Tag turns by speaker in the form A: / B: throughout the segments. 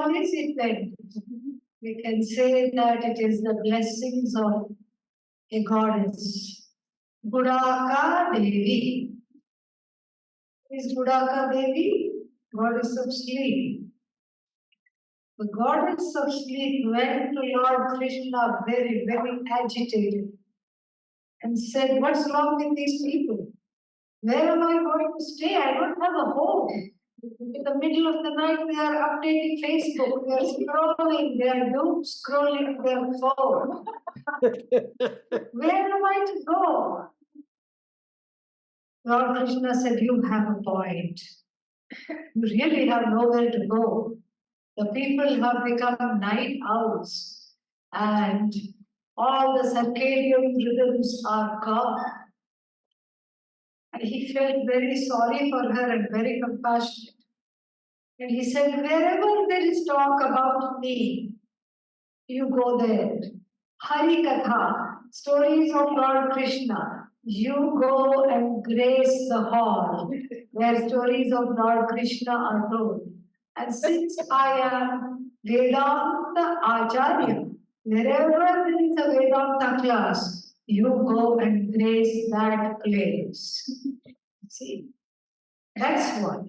A: what is it then? We can say that it is the blessings of a goddess. Gudaka Devi. Is Gudaka Devi? Goddess of sleep. The goddess of sleep went to Lord Krishna very, very agitated and said, "What's wrong with these people? Where am I going to stay? I don't have a home. In the middle of the night, they are updating Facebook, they are scrolling, they are doom scrolling their phone. Where am I to go?" Lord Krishna said, "You have a point. You really have nowhere to go. The people have become night owls and all the circadian rhythms are gone." And he felt very sorry for her and very compassionate. And he said, "Wherever there is talk about me, you go there. Hari Katha, stories of Lord Krishna, you go and grace the hall where stories of Lord Krishna are told. And since I am Vedanta Acharya, wherever there is a Vedanta class, you go and grace that place." See, that's what.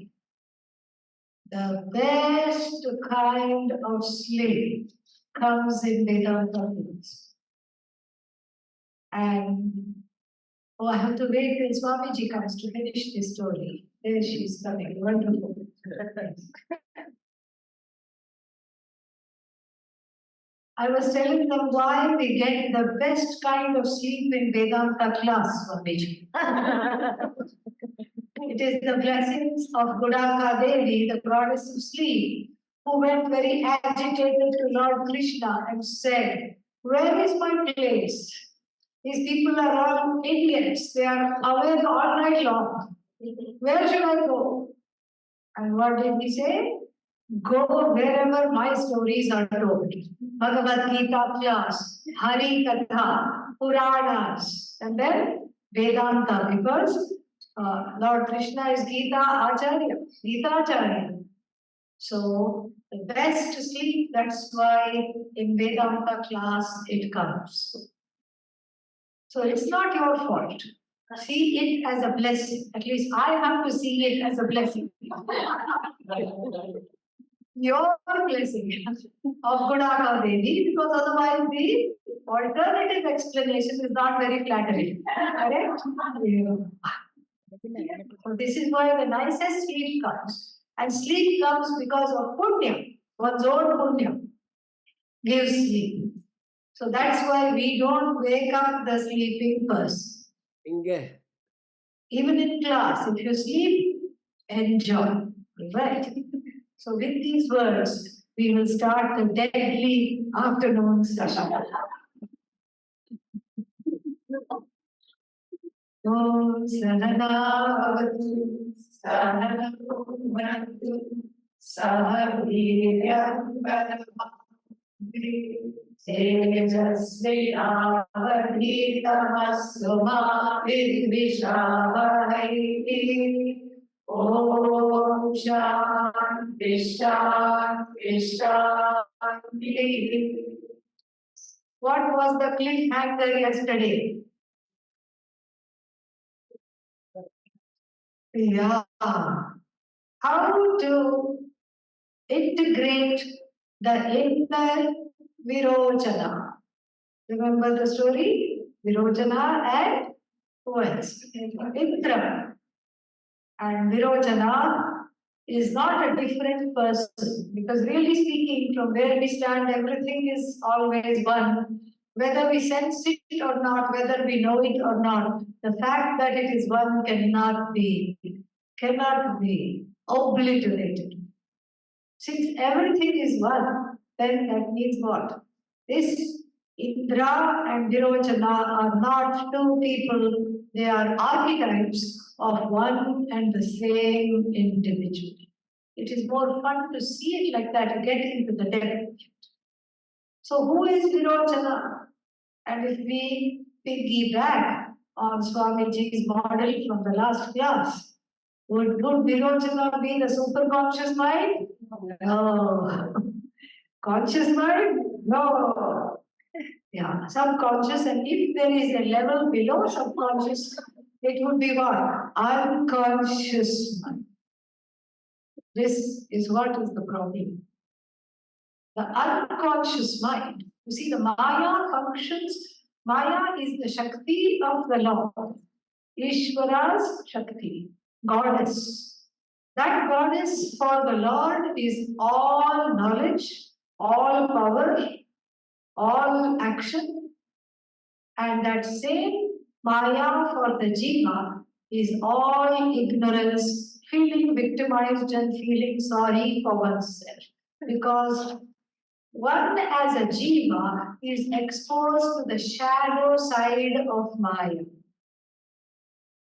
A: The best kind of sleep comes in Vedanta class. And I have to wait till Swamiji comes to finish this story. There she is coming. Wonderful. I was telling them why we get the best kind of sleep in Vedanta class, Swamiji. It is the blessings of Gudaka Devi, the goddess of sleep, who went very agitated to Lord Krishna and said, "Where is my place? These people are all idiots. They are awake all night long. Where should I go?" And what did he say? "Go wherever my stories are told. Bhagavad Gita class, Hari Katha, Puranas, and then Vedanta, because Lord Krishna is Gita Acharya, Gita Acharya. So the best sleep, that's why in Vedanta class it comes. So it's not your fault. See it as a blessing. At least I have to see it as a blessing. Your blessing of Gudaka Devi, because otherwise the alternative explanation is not very flattering. Correct? Yeah. So this is why the nicest sleep comes. And sleep comes because of punya. One's own punya gives sleep. So that's why we don't wake up the sleeping person. Even in class, if you sleep, enjoy. Right? So with these words, we will start the deadly afternoon session. Om Sahanavatu Sahanau Bhunaktu Saha Veeryam Varavahai Tejasvi Avadhitamastu Ma Vidvishavahai. Om Shanti Shanti Shanti. What was the cliffhanger yesterday? Yeah. How to integrate the inner Virojana. Remember the story? Virojana and who else? Indra. And Virojana is not a different person, because really speaking, from where we stand, everything is always one. Whether we sense it or not, whether we know it or not, the fact that it is one cannot be obliterated. Since everything is one, then that means what? This Indra and Virojana are not two people, they are archetypes of one and the same individual. It is more fun to see it like that and get into the depth. So who is Virojana? And if we piggyback on Swamiji's model from the last class, would Virojana be the superconscious mind? No. Conscious mind? No. Yeah, subconscious, and if there is a level below subconscious, it would be what? Unconscious mind. This is what is the problem. The unconscious mind. You see, the Maya functions. Maya is the Shakti of the Lord. Ishvara's Shakti, goddess. That goddess for the Lord is all knowledge, all power, all action, and that same Maya for the Jiva is all ignorance, feeling victimized and feeling sorry for oneself. Because one as a Jiva is exposed to the shadow side of Maya.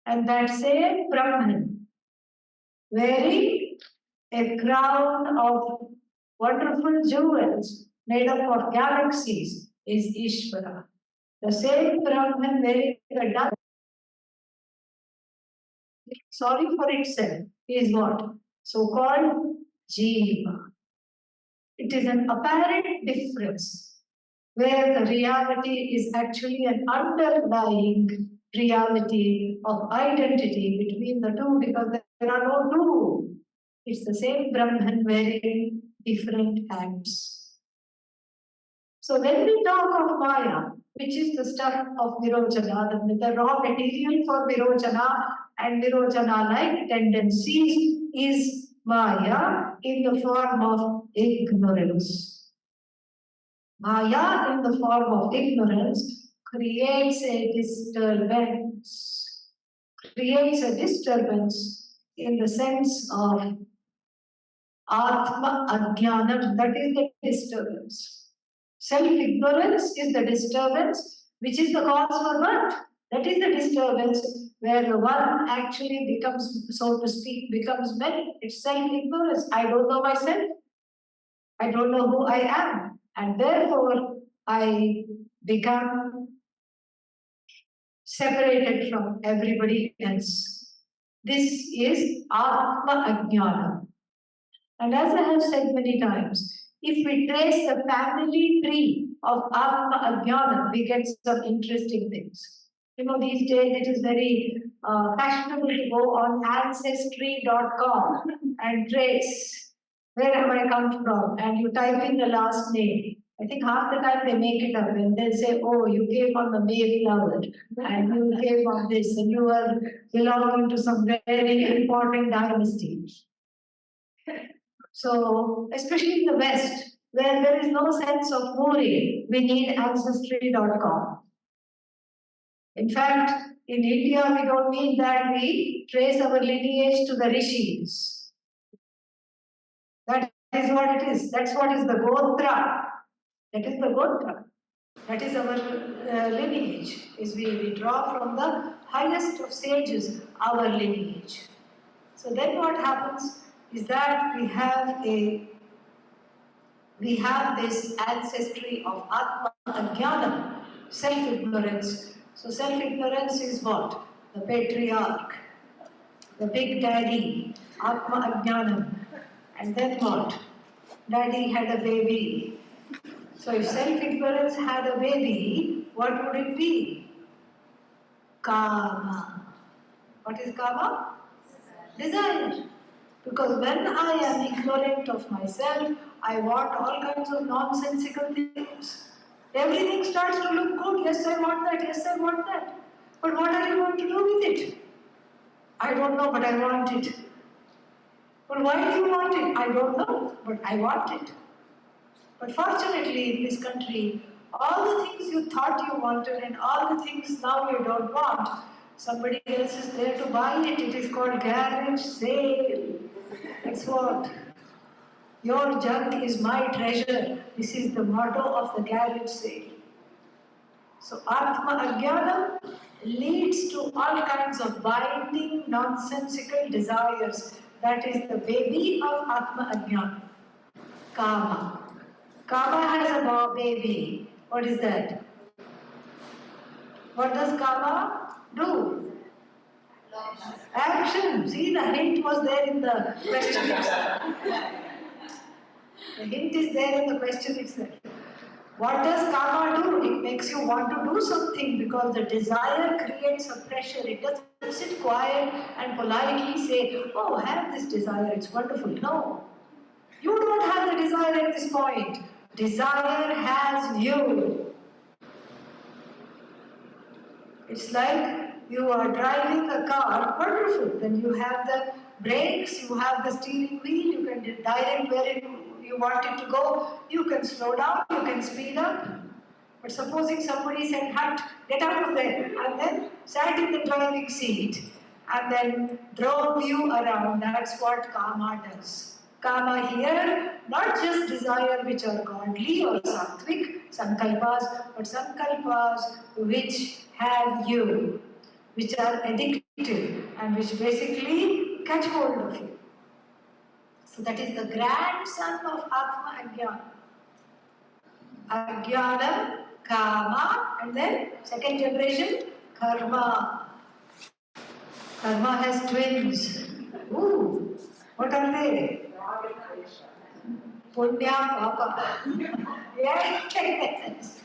A: And that same Brahman, wearing a crown of wonderful jewels made up of galaxies, is Ishvara. The same Brahman wearing a dust, sorry for itself, is what? So called Jiva. It is an apparent difference where the reality is actually an underlying reality of identity between the two, because there are no two. It's the same Brahman wearing different hats. So when we talk of Maya, which is the stuff of Virojana, the raw material for Virojana and Virojana-like tendencies is Maya in the form of ignorance. Maya in the form of ignorance creates a disturbance in the sense of Atma Ajnanam, that is the disturbance. Self-ignorance is the disturbance, which is the cause for what? That is the disturbance where the one actually becomes, so to speak, becomes many. It's self-ignorance. I don't know myself. I don't know who I am. And therefore, I become separated from everybody else. This is Atma Ajnana. And as I have said many times, if we trace the family tree of Atma Ajnana, we get some interesting things. You know, these days it is very fashionable to go on ancestry.com and trace where have I come from, and you type in the last name. I think half the time they make it up and they'll say, oh, you came on the Mayflower and you came on this and you are belonging to some very important dynasty. So, especially in the West, where there is no sense of mooring, we need ancestry.com. In fact, in India, we don't need that. We trace our lineage to the rishis. That is what it is. That's what is the Gotra. That is the Gotra. That is our lineage. Is we draw from the highest of sages our lineage. So then what happens is that we have this ancestry of Atma Ajnana, self-ignorance. So self-ignorance is what? The patriarch, the big daddy, Atma Ajnana. And then what? Daddy had a baby. So if self-ignorance had a baby, what would it be? Kama. What is Kama? Desire. Because when I am ignorant of myself, I want all kinds of nonsensical things. Everything starts to look good. Yes, I want that. Yes, I want that. But what are you going to do with it? I don't know, but I want it. But why do you want it? I don't know, but I want it. But fortunately, in this country, all the things you thought you wanted and all the things now you don't want, somebody else is there to buy it. It is called garage sale. That's what. Your junk is my treasure. This is the motto of the garage sale. So Atma Ajnana leads to all kinds of binding, nonsensical desires. That is the baby of Atma Ajnana. Kama. Kama has a baby. What is that? What does Kama do? Action. See, the hint was there in the question. The hint is there in the question itself. What does karma do? It makes you want to do something because the desire creates a pressure. It doesn't sit quiet and politely say, oh, have this desire, it's wonderful. No. You don't have the desire at this point. Desire has you. It's like you are driving a car, wonderful. Then you have the brakes, you have the steering wheel, you can direct where you want it to go, you can slow down, you can speed up. But supposing somebody said, "Hut, get out of there," and then sat in the driving seat and then drove you around, that's what karma does. Karma here, not just desire which are godly or sattvic, sankalpas, but sankalpas which have you, which are addictive and which basically catch hold of you. So that is the grandson of Atma Ajnana. Ajnana, Kama, and then second generation, Karma. Karma has twins. Ooh, what are they? Punya, Papa. Yes.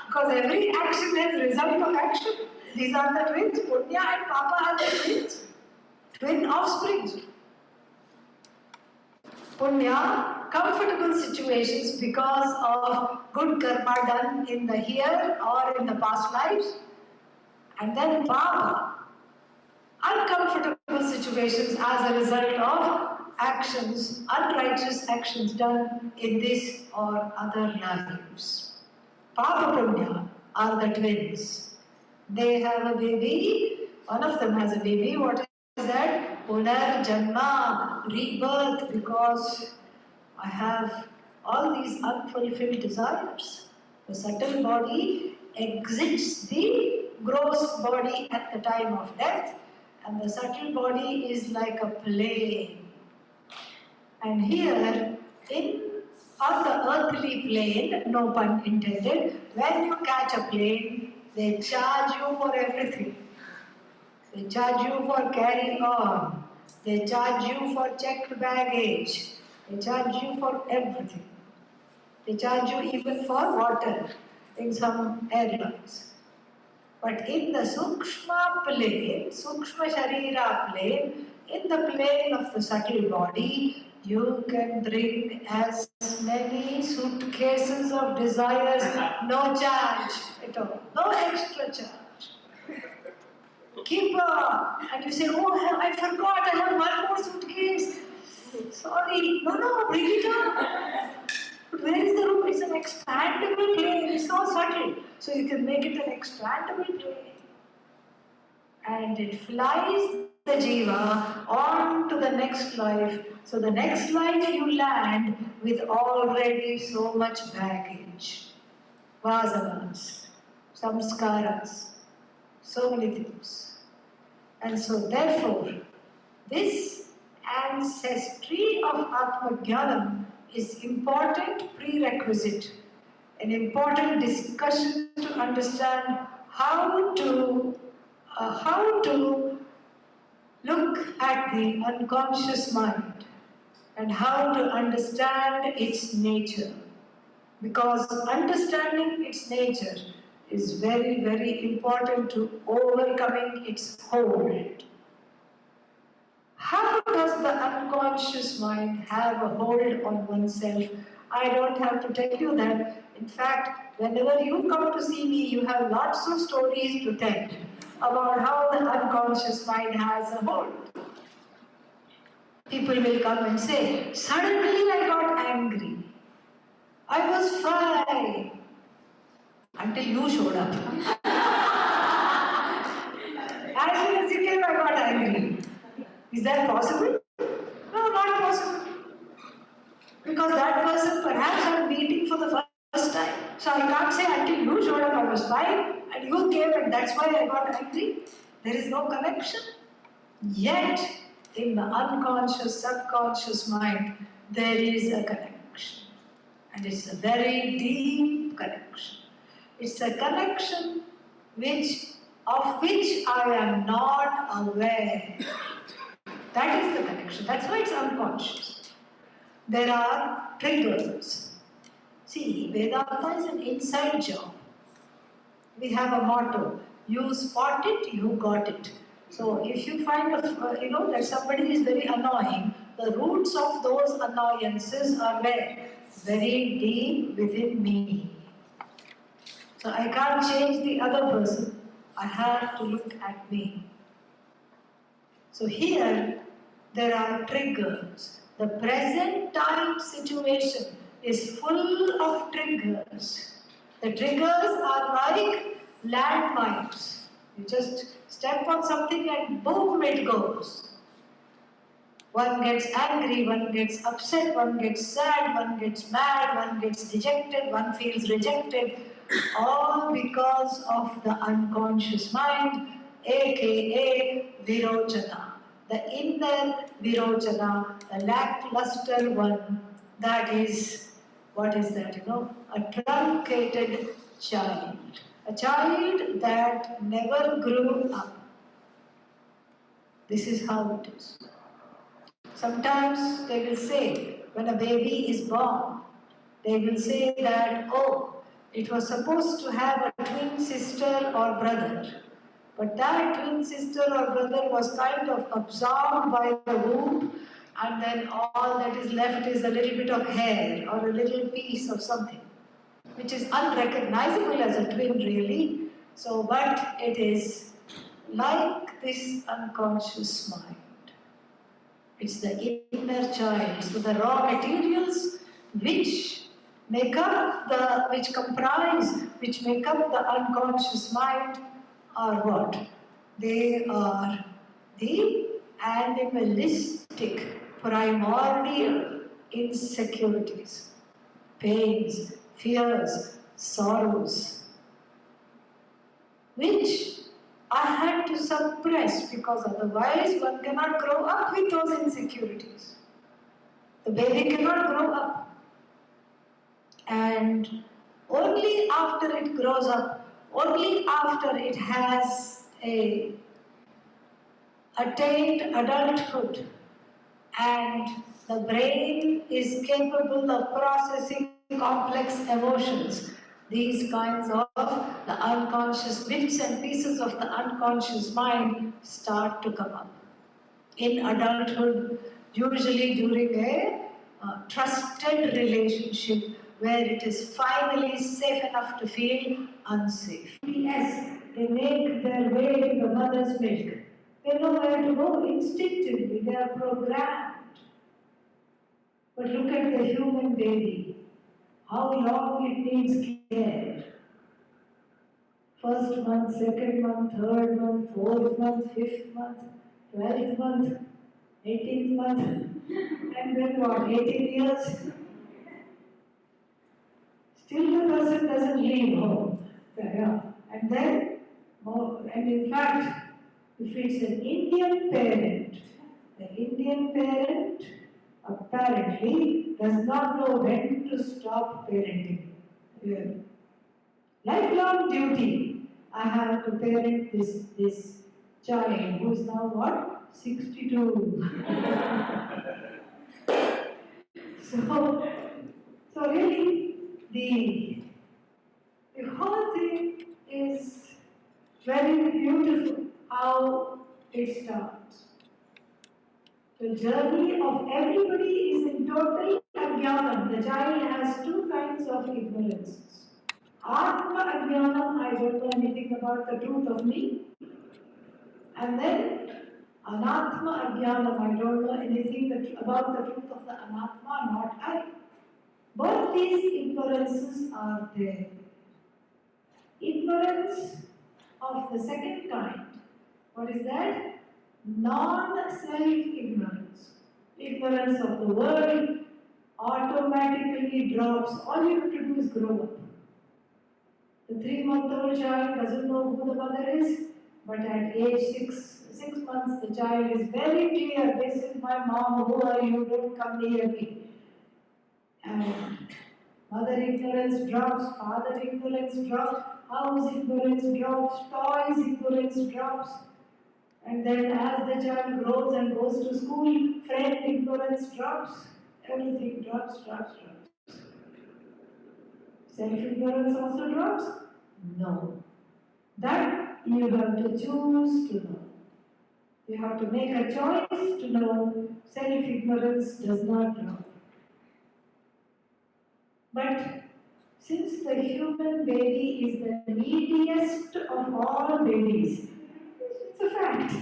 A: Because every action has result of action. These are the twins. Punya and Papa are the twins. Twin offsprings. Punya, comfortable situations because of good karma done in the here or in the past lives. And then Papa, uncomfortable situations as a result of actions, unrighteous actions done in this or other lives. Papa Punya are the twins. They have a baby, one of them has a baby. What is that? Punar Janma, rebirth, because I have all these unfulfilled desires. The subtle body exits the gross body at the time of death, and the subtle body is like a plane. And here, on the earthly plane, no pun intended, when you catch a plane, they charge you for everything. They charge you for carrying on. They charge you for checked baggage. They charge you for everything. They charge you even for water in some airlines. But in the Sukshma plane, Sukshma Sharira plane, in the plane of the subtle body, you can bring as many suitcases of desires, no charge at all, no extra charge. Keep and you say, oh, I forgot, I have one more suitcase. Sorry, no, bring it up. But where is the room? It's an expandable plane, it's not subtle. So you can make it an expandable plane. And it flies the jiva on to the next life. So the next life you land with already so much baggage. Vasanas, samskaras, so many things. And so therefore, this ancestry of Atmajnanam is important prerequisite, an important discussion to understand how to look at the unconscious mind and how to understand its nature. Because understanding its nature is very, very important to overcoming its hold. How does the unconscious mind have a hold on oneself? I don't have to tell you that. In fact, whenever you come to see me, you have lots of stories to tell about how the unconscious mind has a hold. People will come and say, suddenly I got angry. I was fine until you showed up. As soon as you came, I got angry. Is that possible? No, not possible. Because that person perhaps I'm meeting for the first time. So I can't say until you showed up I was fine and you came and that's why I got angry. There is no connection. Yet, in the unconscious, subconscious mind, there is a connection. And it's a very deep connection. It's a connection of which I am not aware. That is the connection. That's why it's unconscious. there are triggers. See, Vedanta is an inside job. We have a motto: you spot it, you got it. So if you find that somebody is very annoying, the roots of those annoyances are where? Very deep within me. So I can't change the other person. I have to look at me. So here there are triggers. The present time situation is full of triggers. The triggers are like landmines. You just step on something and boom, it goes. One gets angry, one gets upset, one gets sad, one gets mad, one gets dejected, one feels rejected, all because of the unconscious mind, aka Virochana. The inner Virochana, the lackluster one, that is, what is that, a truncated child. A child that never grew up. This is how it is. Sometimes they will say, when a baby is born, they will say that, oh, it was supposed to have a twin sister or brother. But that twin sister or brother was kind of absorbed by the womb, and then all that is left is a little bit of hair or a little piece of something, which is unrecognizable as a twin really. So, but it is like this unconscious mind. It's the inner child. So the raw materials which make up the unconscious mind are what? They are the animalistic, primordial insecurities, pains, fears, sorrows, which I had to suppress because otherwise one cannot grow up with those insecurities. The baby cannot grow up. And only after it grows up, only after it has attained adulthood and the brain is capable of processing complex emotions, these kinds of the unconscious bits and pieces of the unconscious mind start to come up. In adulthood, usually during a trusted relationship where it is finally safe enough to feel unsafe. Yes, they make their way to the mother's milk. They know where to go instinctively, they are programmed. But look at the human baby, how long it needs care. First month, second month, third month, fourth month, fifth month, 12th month, 18th month, and then what, 18 years? Still the person doesn't leave home. Yeah. And then, and in fact, if it's an Indian parent, the Indian parent apparently does not know when to stop parenting. Yeah. Lifelong duty. I have to parent this child who is now what? 62. So really, the whole thing is very beautiful how it starts. The journey of everybody is in total ajnanam. The child has two kinds of ignorances. Atma ajnanam, I don't know anything about the truth of me. And then anatma ajnanam, I don't know anything about the truth of the anatma, not I. Both these ignorances are there. Ignorance of the second kind. What is that? Non-self ignorance. Ignorance of the world automatically drops. All you have to do is grow up. The 3-month-old child doesn't know who the mother is, but at age 6 months, the child is very clear, this is my mom, who are you, don't come near me. And mother ignorance drops, father ignorance drops, house ignorance drops, toys ignorance drops. And then as the child grows and goes to school, friend ignorance drops.
B: Everything drops, drops, drops. Self-ignorance also drops? No. That you have to choose to know. You have to make a choice to know self-ignorance does not drop. But since the human baby is the neediest of all babies, it's a fact.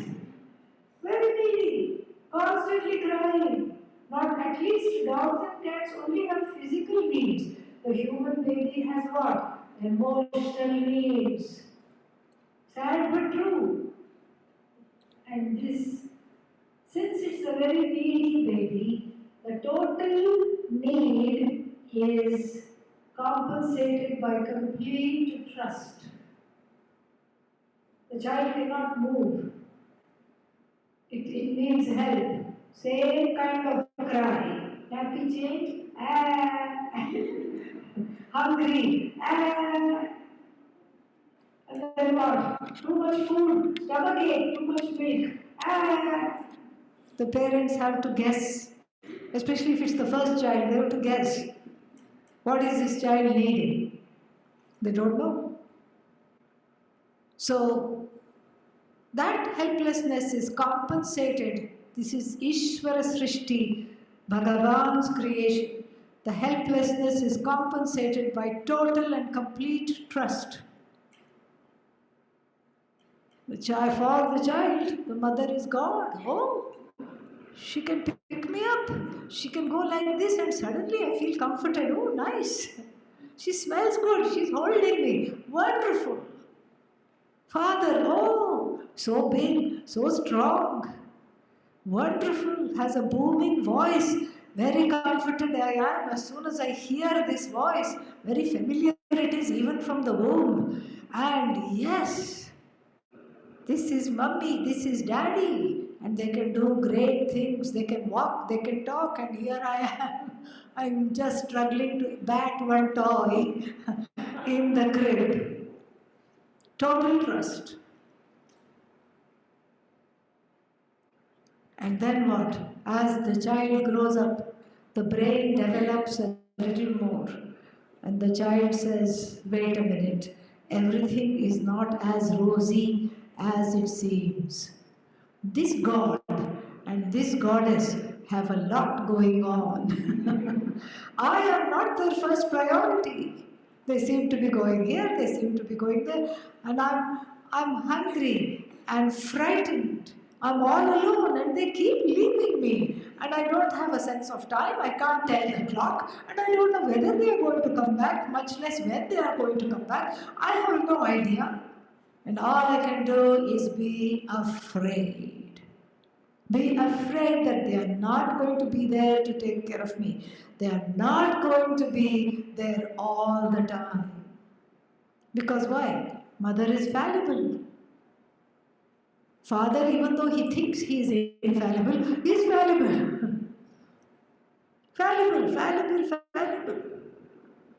B: Very needy, constantly crying. Not at least dogs and cats only have physical needs. The human baby has what? Emotional needs. Sad but true. And this, since it's a very needy baby, the total need is compensated by complete trust. The child cannot move. It needs help. Same kind of cry. Happy change? Ah. Hungry? Ah. And then what? Too much food, stomachache, too much milk. Ah. The parents have to guess, especially if it's the first child, they have to guess. What is this child needing? They don't know. So, that helplessness is compensated. This is Ishvara Srishti, Bhagavan's creation. The helplessness is compensated by total and complete trust. For the child, the mother is God. Oh, she can pick me up. She can go like this and suddenly I feel comforted. Oh, nice. She smells good. She's holding me. Wonderful. Father, oh, so big, so strong. Wonderful, has a booming voice. Very comforted I am as soon as I hear this voice. Very familiar it is even from the womb. And yes, this is mummy, this is daddy. And they can do great things. They can walk, they can talk, and here I am. I'm just struggling to bat one toy in the crib. Total trust. And then what? As the child grows up, the brain develops a little more. And the child says, wait a minute, everything is not as rosy as it seems. This God and this goddess have a lot going on. I am not their first priority. They seem to be going here, they seem to be going there, and I'm hungry and frightened. I'm all alone and they keep leaving me. And I don't have a sense of time. I can't tell the clock. And I don't know whether they are going to come back, much less when they are going to come back. I have no idea. And all I can do is be afraid. Be afraid that they are not going to be there to take care of me. They are not going to be there all the time. Because why? Mother is fallible. Father, even though he thinks he is infallible, is fallible. Fallible.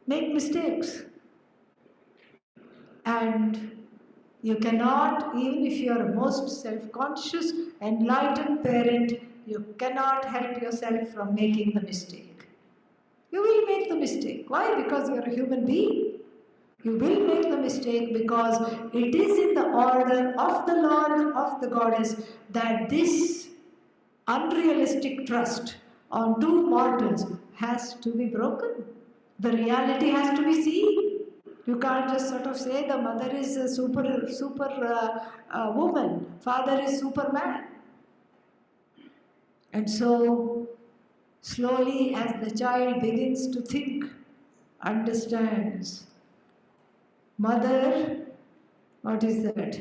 B: Make mistakes. And you cannot, even if you are a most self-conscious, enlightened parent, you cannot help yourself from making the mistake. You will make the mistake. Why? Because you are a human being. You will make the mistake because it is in the order of the Lord, of the Goddess, that this unrealistic trust on two mortals has to be broken. The reality has to be seen. You can't just sort of say the mother is a super woman, father is Superman. And so, slowly as the child begins to think, understands, mother, what is that?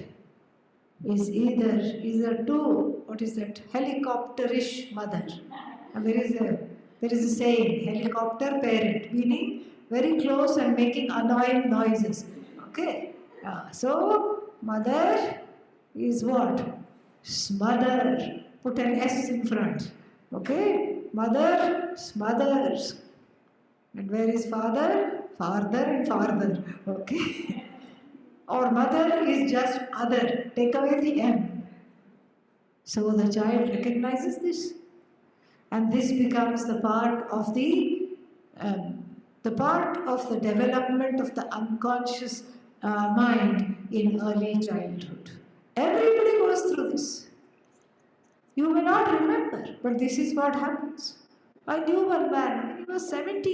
B: Is either two, what is that? Helicopterish mother. And there is a saying, helicopter parent, meaning very close and making annoying noises. Okay? So, mother is what? Smother. Put an S in front. Okay? Mother smothers. And where is father? Farther and farther. Okay? Or mother is just other. Take away the M. So the child recognizes this. And this becomes the part of the development of the unconscious mind in early childhood. Everybody goes through this. You may not remember, but this is what happens. I knew one man, he was 65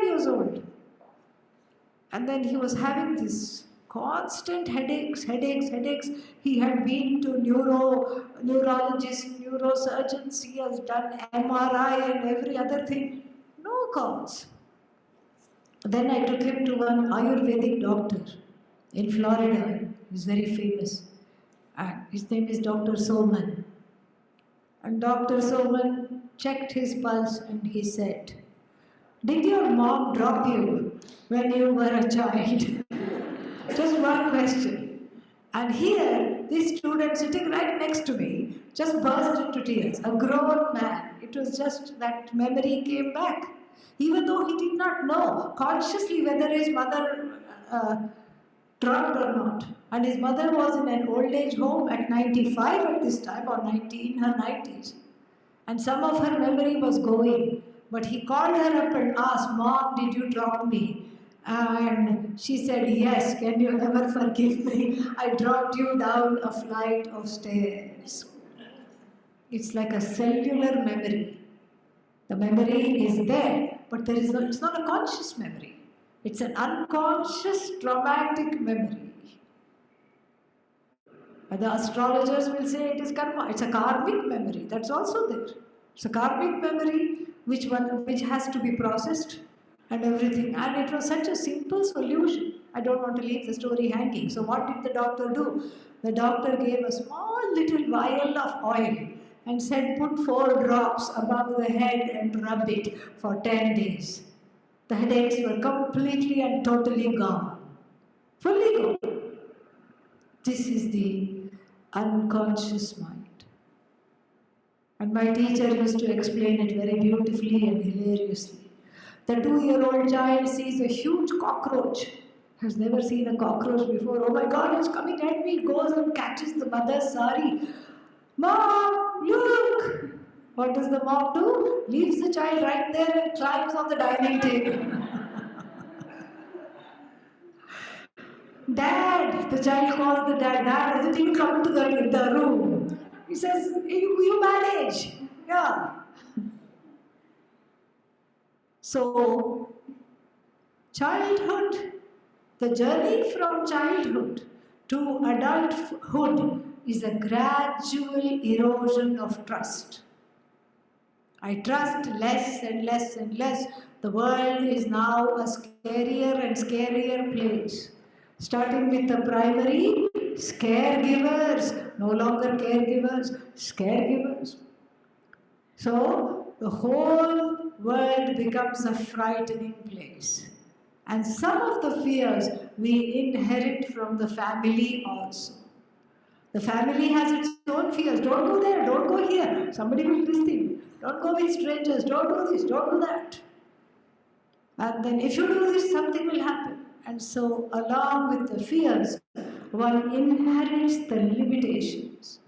B: years old. And then he was having this constant headaches. He had been to neurologists, neurosurgeons, he has done MRI and every other thing. No cause. Then I took him to one Ayurvedic doctor in Florida. He's very famous. And his name is Dr. Soman. And Dr. Soman checked his pulse and he said, "Did your mom drop you when you were a child?" Just one question. And here, this student sitting right next to me just burst into tears. A grown man. It was just that memory came back. Even though he did not know consciously whether his mother drugged or not. And his mother was in an old age home at 95 at this time, or 90, in her 90s. And some of her memory was going. But he called her up and asked, "Mom, did you drop me?" And she said, "Yes, can you ever forgive me? I dropped you down a flight of stairs." It's like a cellular memory. The memory is there, but it's not a conscious memory. It's an unconscious traumatic memory. The astrologers will say it is karma. It's a karmic memory. That's also there. It's a karmic memory which has to be processed and everything. And it was such a simple solution. I don't want to leave the story hanging. So what did the doctor do? The doctor gave a small little vial of oil and said, "Put 4 drops above the head and rub it for 10 days. The headaches were completely and totally gone. Fully gone. This is the unconscious mind. And my teacher used to explain it very beautifully and hilariously. The 2-year-old child sees a huge cockroach, has never seen a cockroach before. "Oh my God, it's coming at me." Goes and catches the mother's sari. "Mom, look!" What does the mom do? Leaves the child right there and climbs on the dining table. "Dad," the child calls the dad. Dad doesn't even come into the room. He says, you manage. Yeah. So, childhood, the journey from childhood to adulthood is a gradual erosion of trust. I trust less and less and less. The world is now a scarier and scarier place. Starting with the primary, scaregivers, no longer caregivers, scaregivers. So the whole world becomes a frightening place. And some of the fears we inherit from the family also. The family has its own fears. Don't go there, don't go here. Somebody will do this thing. Don't go with strangers, don't do this, don't do that. And then if you do this, something will happen. And so along with the fears, one inherits the limitations.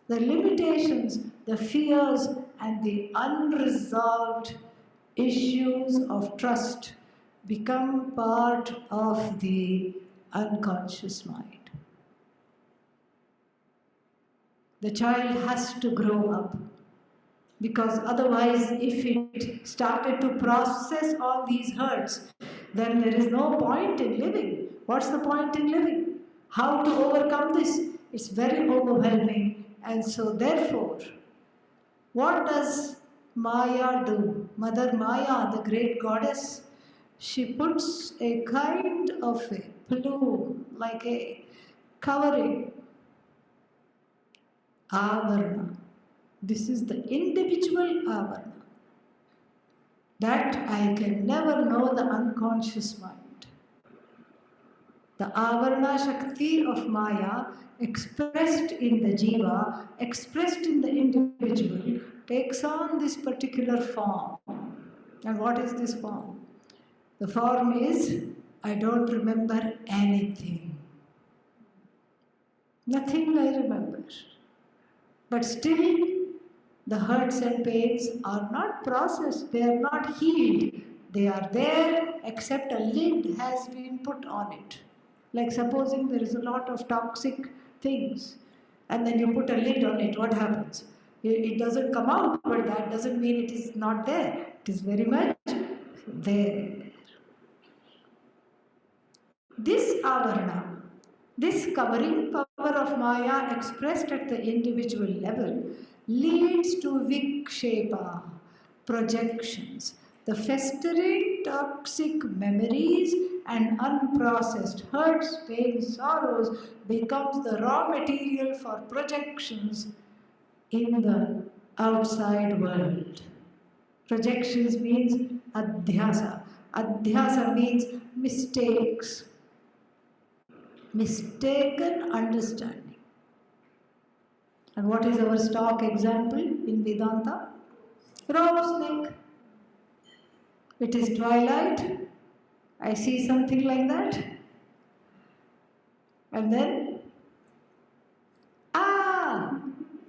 B: The limitations, the fears, and the unresolved issues of trust become part of the unconscious mind. The child has to grow up, because otherwise, if it started to process all these hurts, then there is no point in living. What's the point in living? How to overcome this? It's very overwhelming. And so therefore, what does Maya do? Mother Maya, the great goddess, she puts a kind of a plume, like a covering, avarana. This is the individual avarana. That I can never know the unconscious mind. The avarana shakti of Maya, expressed in the jiva, expressed in the individual, takes on this particular form. And what is this form? The form is, I don't remember anything. Nothing I remember. But still, The hurts and pains are not processed, they are not healed. They are there except a lid has been put on it. Like supposing there is a lot of toxic things and then you put a lid on it, what happens? It doesn't come out, but that doesn't mean it is not there. It is very much there. This avarana, this covering power of Maya expressed at the individual level, leads to vikshepa, projections. The festering toxic memories and unprocessed hurts, pains, sorrows becomes the raw material for projections in the outside world. Projections means adhyasa. Adhyasa means mistakes, mistaken understanding. And what is our stock example in Vedanta? Rope snake. It is twilight. I see something like that. And then,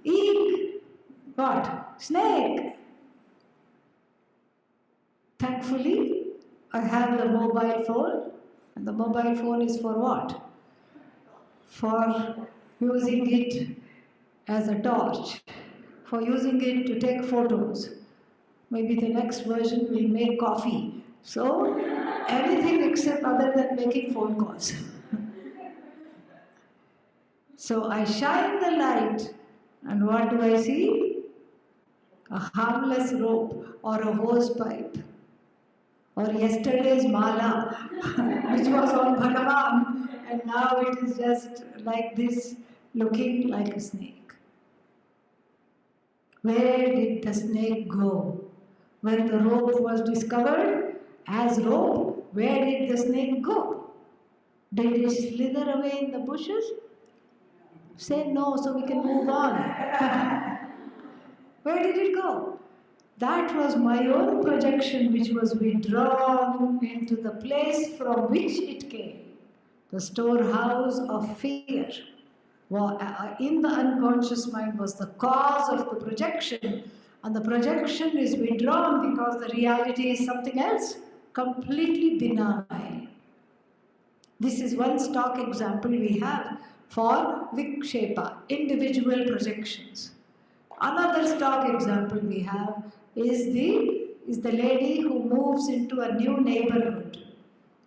B: eek. What? Snake. Thankfully, I have the mobile phone. And the mobile phone is for what? For using it as a torch, for using it to take photos. Maybe the next version will make coffee. So, anything except other than making phone calls. So I shine the light, and what do I see? A harmless rope or a hose pipe. Or yesterday's mala, which was on Bhagavan, and now it is just like this, looking like a snake. Where did the snake go? When the rope was discovered as rope, where did the snake go? Did it slither away in the bushes? Say no so we can move on. Where did it go? That was my own projection which was withdrawn into the place from which it came. The storehouse of fear in the unconscious mind was the cause of the projection, and the projection is withdrawn because the reality is something else, completely benign. This is one stock example we have for vikshepa, individual projections. Another stock example we have is the lady who moves into a new neighborhood.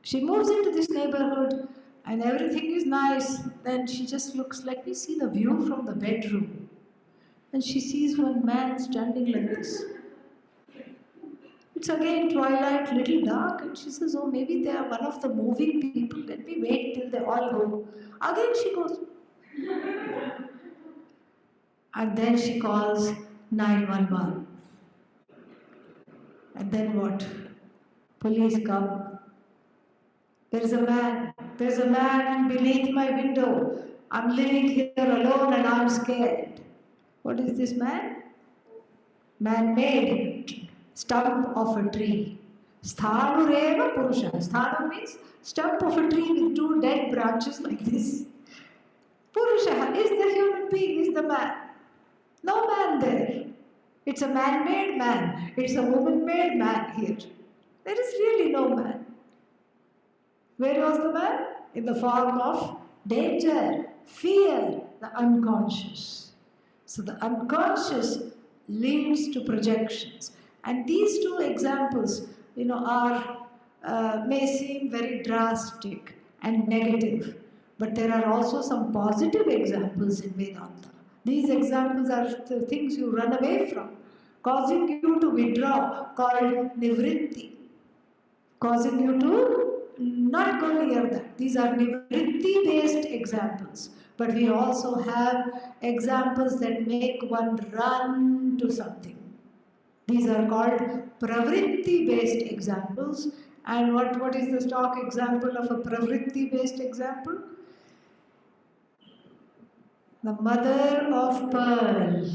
B: She moves into this neighborhood and everything is nice. Then she just looks like we see the view from the bedroom. And she sees one man standing like this. It's again twilight, little dark, and she says, oh, maybe they are one of the moving people. Let me wait till they all go. Again she goes. And then she calls 911. And then what? Police come. There's a man beneath my window. I'm living here alone and I'm scared. What is this man? Man-made stump of a tree. Sthanureva Purusha. Sthanu means stump of a tree with two dead branches like this. Purusha is the human being, is the man. No man there. It's a man-made man. It's a woman-made man here. There is really no man. Where was the man? In the form of danger, fear, the unconscious. So the unconscious leads to projections. And these two examples, may seem very drastic and negative. But there are also some positive examples in Vedanta. These examples are the things you run away from, causing you to withdraw, called nivritti, causing you to not go near that. These are nivritti-based examples. But we also have examples that make one run to something. These are called pravritti-based examples. And what is the stock example of a pravritti-based example? The mother of pearl.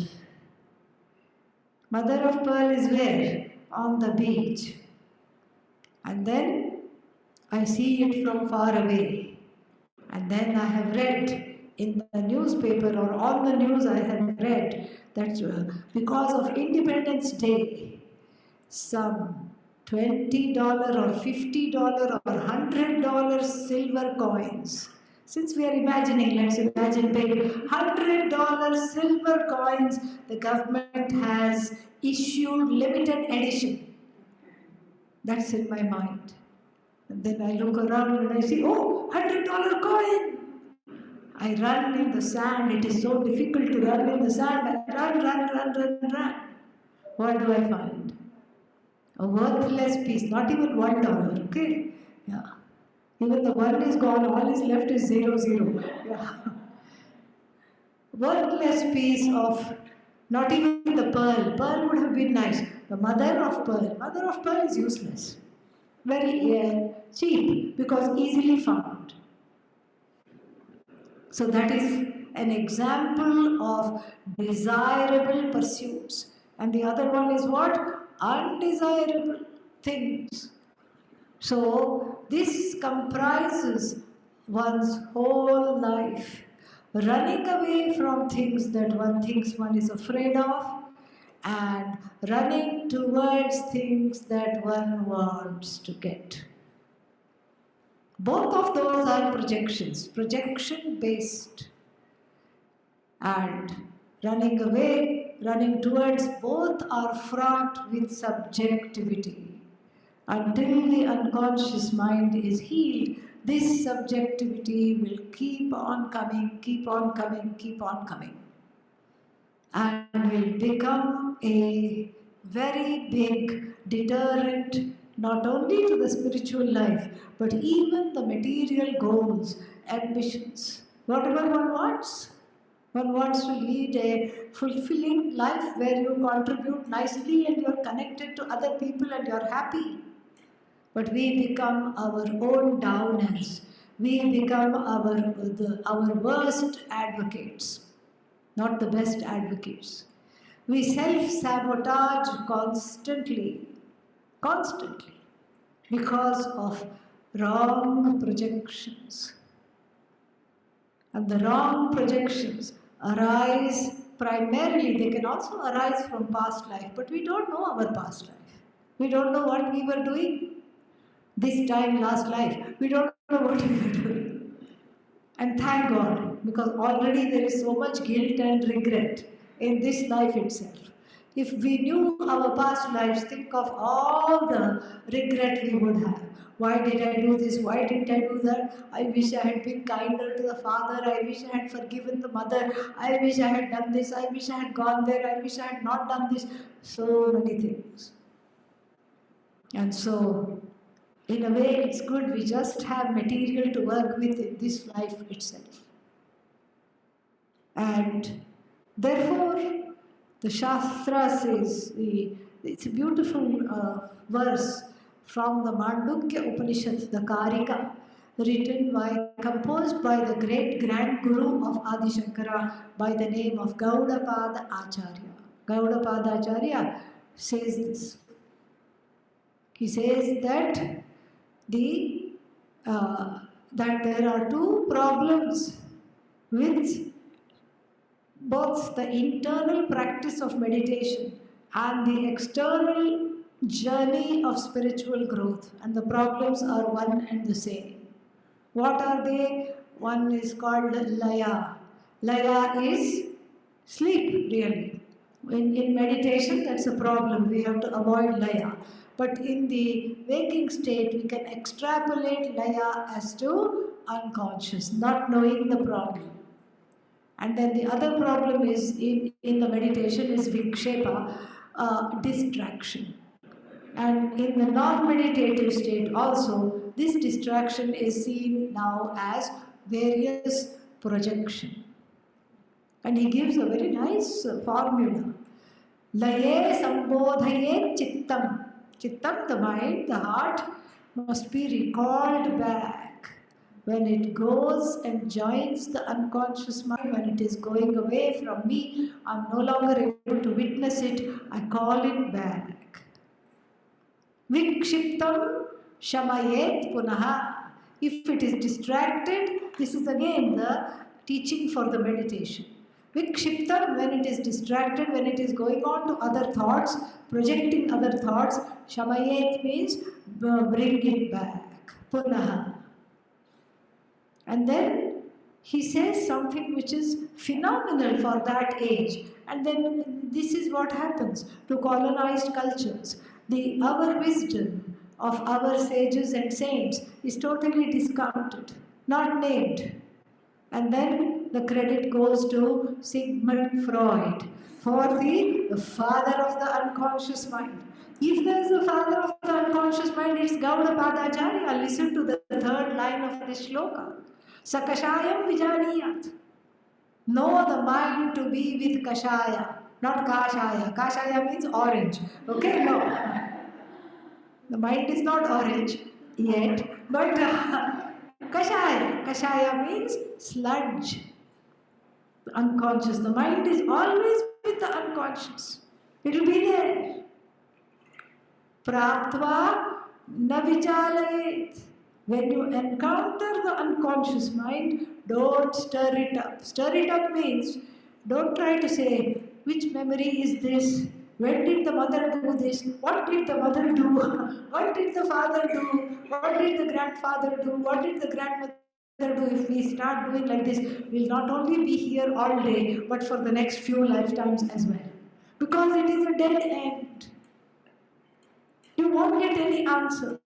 B: Mother of pearl is where? On the beach. And then I see it from far away. And then I have read in the newspaper or on the news I have read that because of Independence Day, some $20 or $50 or $100 silver coins. Since we are imagining, let's imagine big $100 silver coins, the government has issued limited edition. That's in my mind. And then I look around and I see, oh, $100 coin. I run in the sand. It is so difficult to run in the sand. I run. What do I find? A worthless piece, not even $1, okay? Yeah. Even the one is gone, all is left is 0, 0. Yeah. Worthless piece of, not even the pearl. Pearl would have been nice. The mother of pearl. Mother of pearl is useless. Very cheap because easily found. So that is an example of desirable pursuits. And the other one is what? Undesirable things. So this comprises one's whole life. Running away from things that one thinks one is afraid of and running towards things that one wants to get. Both of those are projections, projection based. And running away, running towards, both are fraught with subjectivity. Until the unconscious mind is healed, this subjectivity will keep on coming, keep on coming, keep on coming. And will become a very big deterrent not only to the spiritual life, but even the material goals, ambitions, whatever one wants. One wants to lead a fulfilling life where you contribute nicely and you're connected to other people and you're happy. But we become our own downers. We become our worst advocates, not the best advocates. We self-sabotage constantly, because of wrong projections. And the wrong projections arise primarily, they can also arise from past life, but we don't know our past life. We don't know what we were doing this time last life. We don't know what we were doing. And thank God, because already there is so much guilt and regret in this life itself. If we knew our past lives, think of all the regret we would have. Why did I do this? Why didn't I do that? I wish I had been kinder to the father. I wish I had forgiven the mother. I wish I had done this. I wish I had gone there. I wish I had not done this. So many things. And so, in a way, it's good we just have material to work with in this life itself. And therefore, the Shastra says, it's a beautiful verse from the Mandukya Upanishad, the Karika, composed by the great Grand Guru of Adi Shankara by the name of Gaudapada Acharya. Gaudapada Acharya says this. He says that that there are two problems with both the internal practice of meditation and the external journey of spiritual growth, and the problems are one and the same. What are they? One is called laya. Laya is sleep, really. In meditation, that's a problem. We have to avoid laya. But in the waking state, we can extrapolate laya as to unconscious, not knowing the problem. And then the other problem is in the meditation is vikshepa, distraction. And in the non-meditative state also, this distraction is seen now as various projection. And he gives a very nice formula. Laye sambodhaye chittam. Chittam, the mind, the heart, must be recalled back. When it goes and joins the unconscious mind, when it is going away from me, I'm no longer able to witness it, I call it back. Vikshiptam shamayet punaha. If it is distracted, this is again the teaching for the meditation. Vikshiptam, when it is distracted, when it is going on to other thoughts, projecting other thoughts. Shamayet means bring it back. Punaha. And then he says something which is phenomenal for that age. And then this is what happens to colonized cultures. Our wisdom of our sages and saints is totally discounted, not named. And then the credit goes to Sigmund Freud for the father of the unconscious mind. If there is a father of the unconscious mind, it's Gaudapadacharya. Listen to the third line of this shloka. Sakashayam vijaniyat. Know the mind to be with Kashaya, not Kashaya. Kashaya means orange. Okay, no. The mind is not orange yet, but Kashaya. Kashaya means sludge. Unconscious. The mind is always with the unconscious. It will be there. Praptva na vichalayet. When you encounter the unconscious mind, don't stir it up. Stir it up means don't try to say, which memory is this? When did the mother do this? What did the mother do? What did the father do? What did the grandfather do? What did the grandmother do? If we start doing like this, we'll not only be here all day, but for the next few lifetimes as well. Because it is a dead end. You won't get any answers.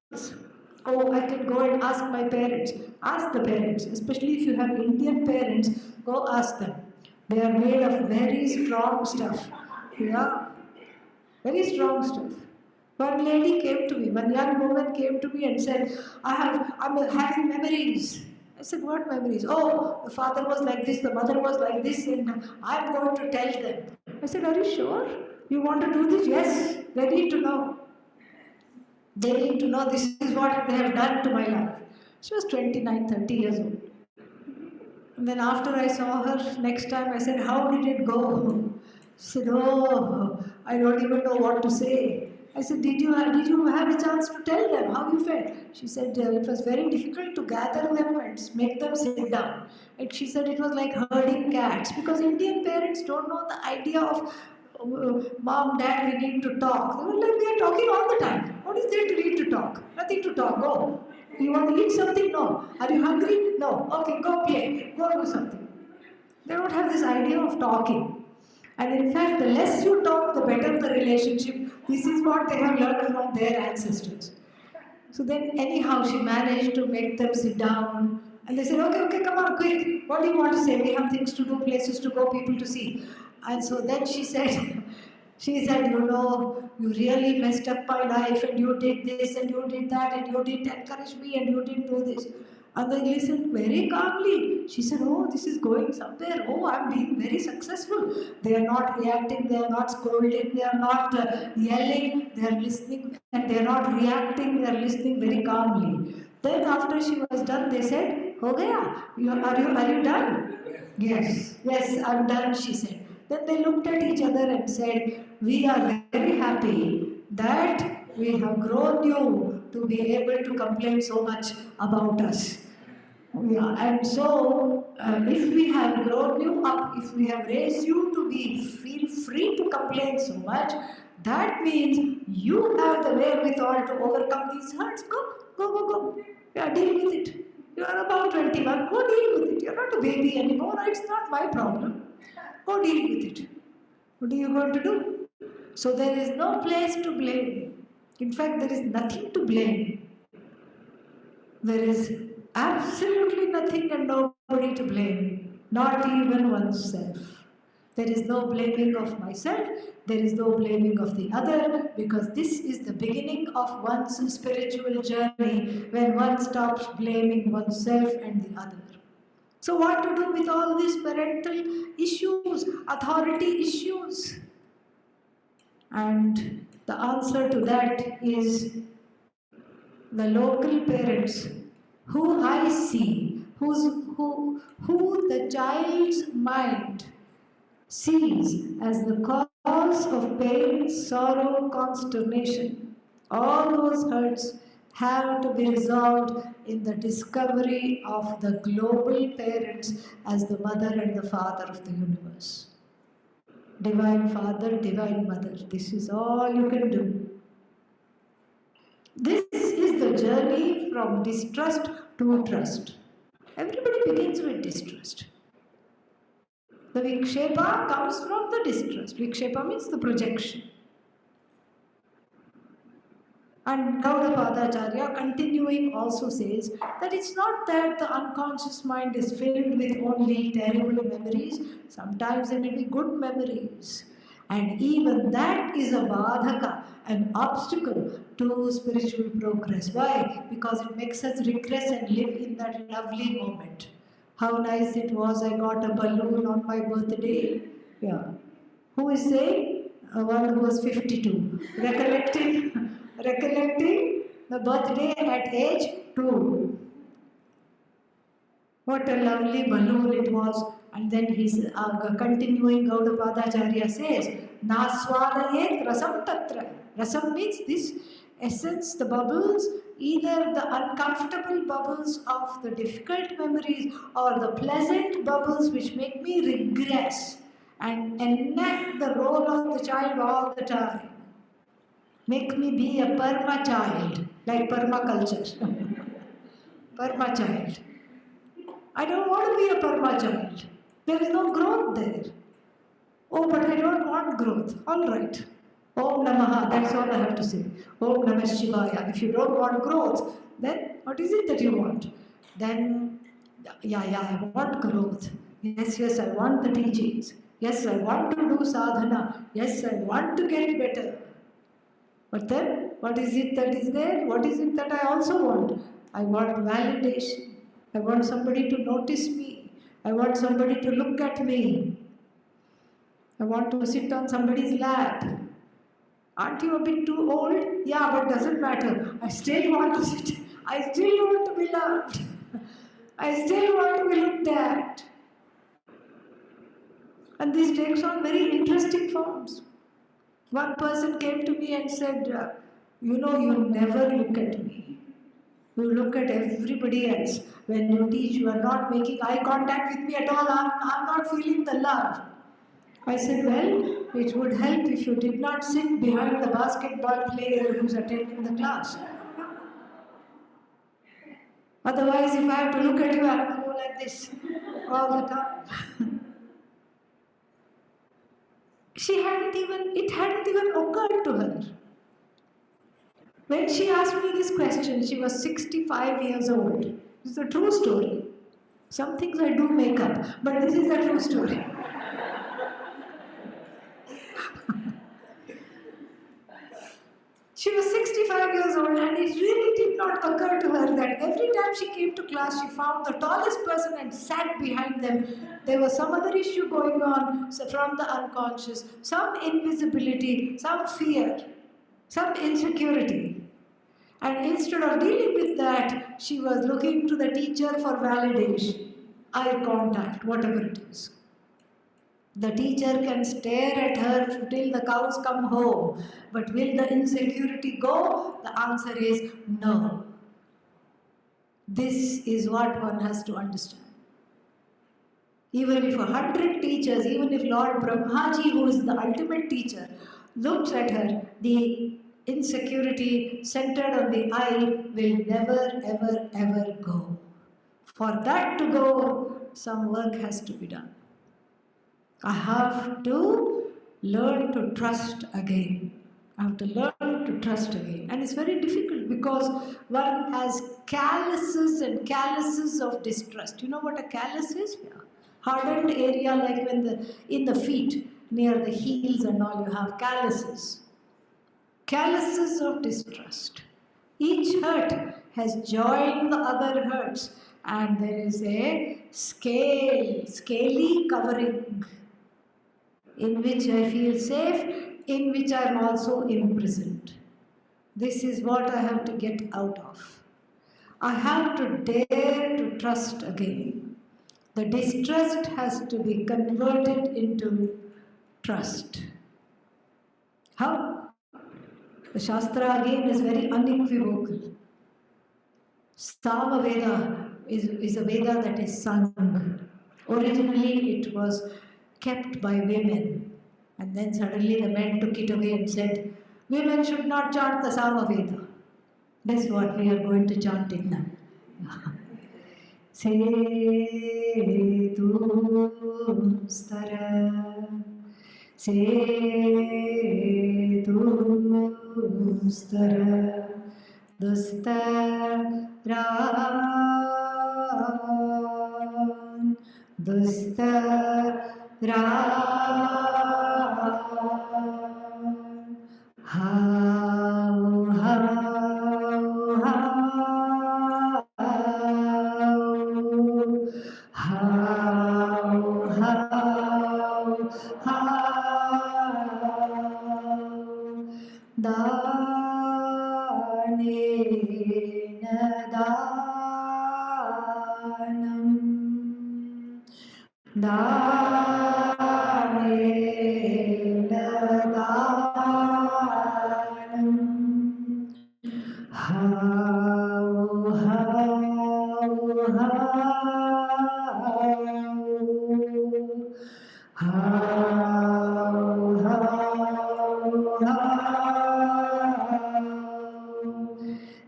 B: Oh, I can go and ask my parents. Ask the parents, especially if you have Indian parents, go ask them. They are made of very strong stuff. Yeah, very strong stuff. One lady came to me, one young woman came to me and said, I'm having memories. I said, what memories? Oh, the father was like this, the mother was like this, and I'm going to tell them. I said, are you sure? You want to do this? Yes, they need to know. They need to know this is what they have done to my life. She was 29, 30 years old. And then after I saw her next time, I said, how did it go? She said, oh, I don't even know what to say. I said, did you have a chance to tell them how you felt? She said, it was very difficult to gather them and make them sit down. And she said it was like herding cats, because Indian parents don't know the idea of mom, dad, we need to talk. They were like, we are talking all the time. What is there to need to talk? Nothing to talk. Go. You want to eat something? No. Are you hungry? No. Okay, go play. Go do something. They don't have this idea of talking. And in fact, the less you talk, the better the relationship. This is what they have learned from their ancestors. So then anyhow, she managed to make them sit down. And they said, okay, come on, quick. What do you want to say? We have things to do, places to go, people to see. And so then she said, you know, you really messed up my life, and you did this and you did that, and you didn't encourage me and you didn't do this. And they listened very calmly. She said, oh, this is going somewhere. Oh, I'm being very successful. They are not reacting, they are not scolding, they are not yelling, they are listening, and they are not reacting, they are listening very calmly. Then after she was done, they said, Ho gaya? Are you done? Yes, I'm done, she said. Then they looked at each other and said, we are very happy that we have grown you to be able to complain so much about us. Yeah, and so if we have grown you up, if we have raised you to feel free to complain so much, that means you have the wherewithal to overcome these hurts. Go. Yeah, deal with it. You are about 21. Go deal with it. You're not a baby anymore. It's not my problem. Go deal with it. What are you going to do? So there is no place to blame. In fact, there is nothing to blame. There is absolutely nothing and nobody to blame, not even oneself. There is no blaming of myself, there is no blaming of the other, because this is the beginning of one's spiritual journey, when one stops blaming oneself and the other. So what to do with all these parental issues, authority issues? And the answer to that is the local parents who I see, who the child's mind sees as the cause of pain, sorrow, consternation. All those hurts have to be resolved in the discovery of the global parents as the mother and the father of the universe. Divine Father, Divine Mother. This is all you can do. This is the journey from distrust to trust. Everybody begins with distrust. The Vikshepa comes from the distrust. Vikshepa means the projection. And Gaudapadacharya continuing also says that it's not that the unconscious mind is filled with only terrible memories, sometimes there will be good memories. And even that is a badhaka, an obstacle to spiritual progress. Why? Because it makes us regress and live in that lovely moment. How nice it was, I got a balloon on my birthday. Yeah. Who is saying? One who was 52. Recollecting the birthday at age 2. What a lovely balloon it was. And then he's continuing, Gaudapadacharya says, Naswalayet rasam tatra. Rasam means this essence, the bubbles, either the uncomfortable bubbles of the difficult memories or the pleasant bubbles which make me regress and enact the role of the child all the time. Make me be a perma child, like permaculture. Perma child. I don't want to be a perma child. There is no growth there. Oh, but I don't want growth. All right. Om Namaha, that's all I have to say. Om Namah Shivaya. If you don't want growth, then what is it that you want? Then, I want growth. Yes, I want the teachings. Yes, I want to do sadhana. Yes, I want to get better. But then, what is it that is there? What is it that I also want? I want validation. I want somebody to notice me. I want somebody to look at me. I want to sit on somebody's lap. Aren't you a bit too old? Yeah, but doesn't matter. I still want to sit. I still want to be loved. I still want to be looked at. And this takes on very interesting forms. One person came to me and said, you never look at me. You look at everybody else. When you teach, you are not making eye contact with me at all. I'm not feeling the love. I said, well, it would help if you did not sit behind the basketball player who's attending the class. Otherwise, if I have to look at you, I have to go like this all the time. It hadn't even occurred to her. When she asked me this question, she was 65 years old. This is a true story. Some things I do make up, but this is a true story. She was 65 years old, and it really did not occur to her that every time she came to class, she found the tallest person and sat behind them. There was some other issue going on from the unconscious, some invisibility, some fear, some insecurity. And instead of dealing with that, she was looking to the teacher for validation, eye contact, whatever it is. The teacher can stare at her till the cows come home, but will the insecurity go? The answer is no. This is what one has to understand. Even if 100 teachers, even if Lord Brahmaji, who is the ultimate teacher, looks at her, the insecurity centered on the I will never, ever, ever go. For that to go, some work has to be done. I have to learn to trust again. I have to learn to trust again. And it's very difficult because one has calluses and calluses of distrust. You know what a callus is? Yeah. Hardened area like when in the feet, near the heels and all, you have calluses. Calluses of distrust. Each hurt has joined the other hurts, and there is a scaly covering in which I feel safe, in which I am also imprisoned. This is what I have to get out of. I have to dare to trust again. The distrust has to be converted into trust. How? The Shastra again is very unequivocal. Samaveda is a Veda that is sung. Originally, it was kept by women, and then suddenly the men took it away and said, women should not chant the Samaveda. That's what we are going to chant it now. Setu stara, setu stara, dustaran, dustaran, how, danena danam, danena danam, how,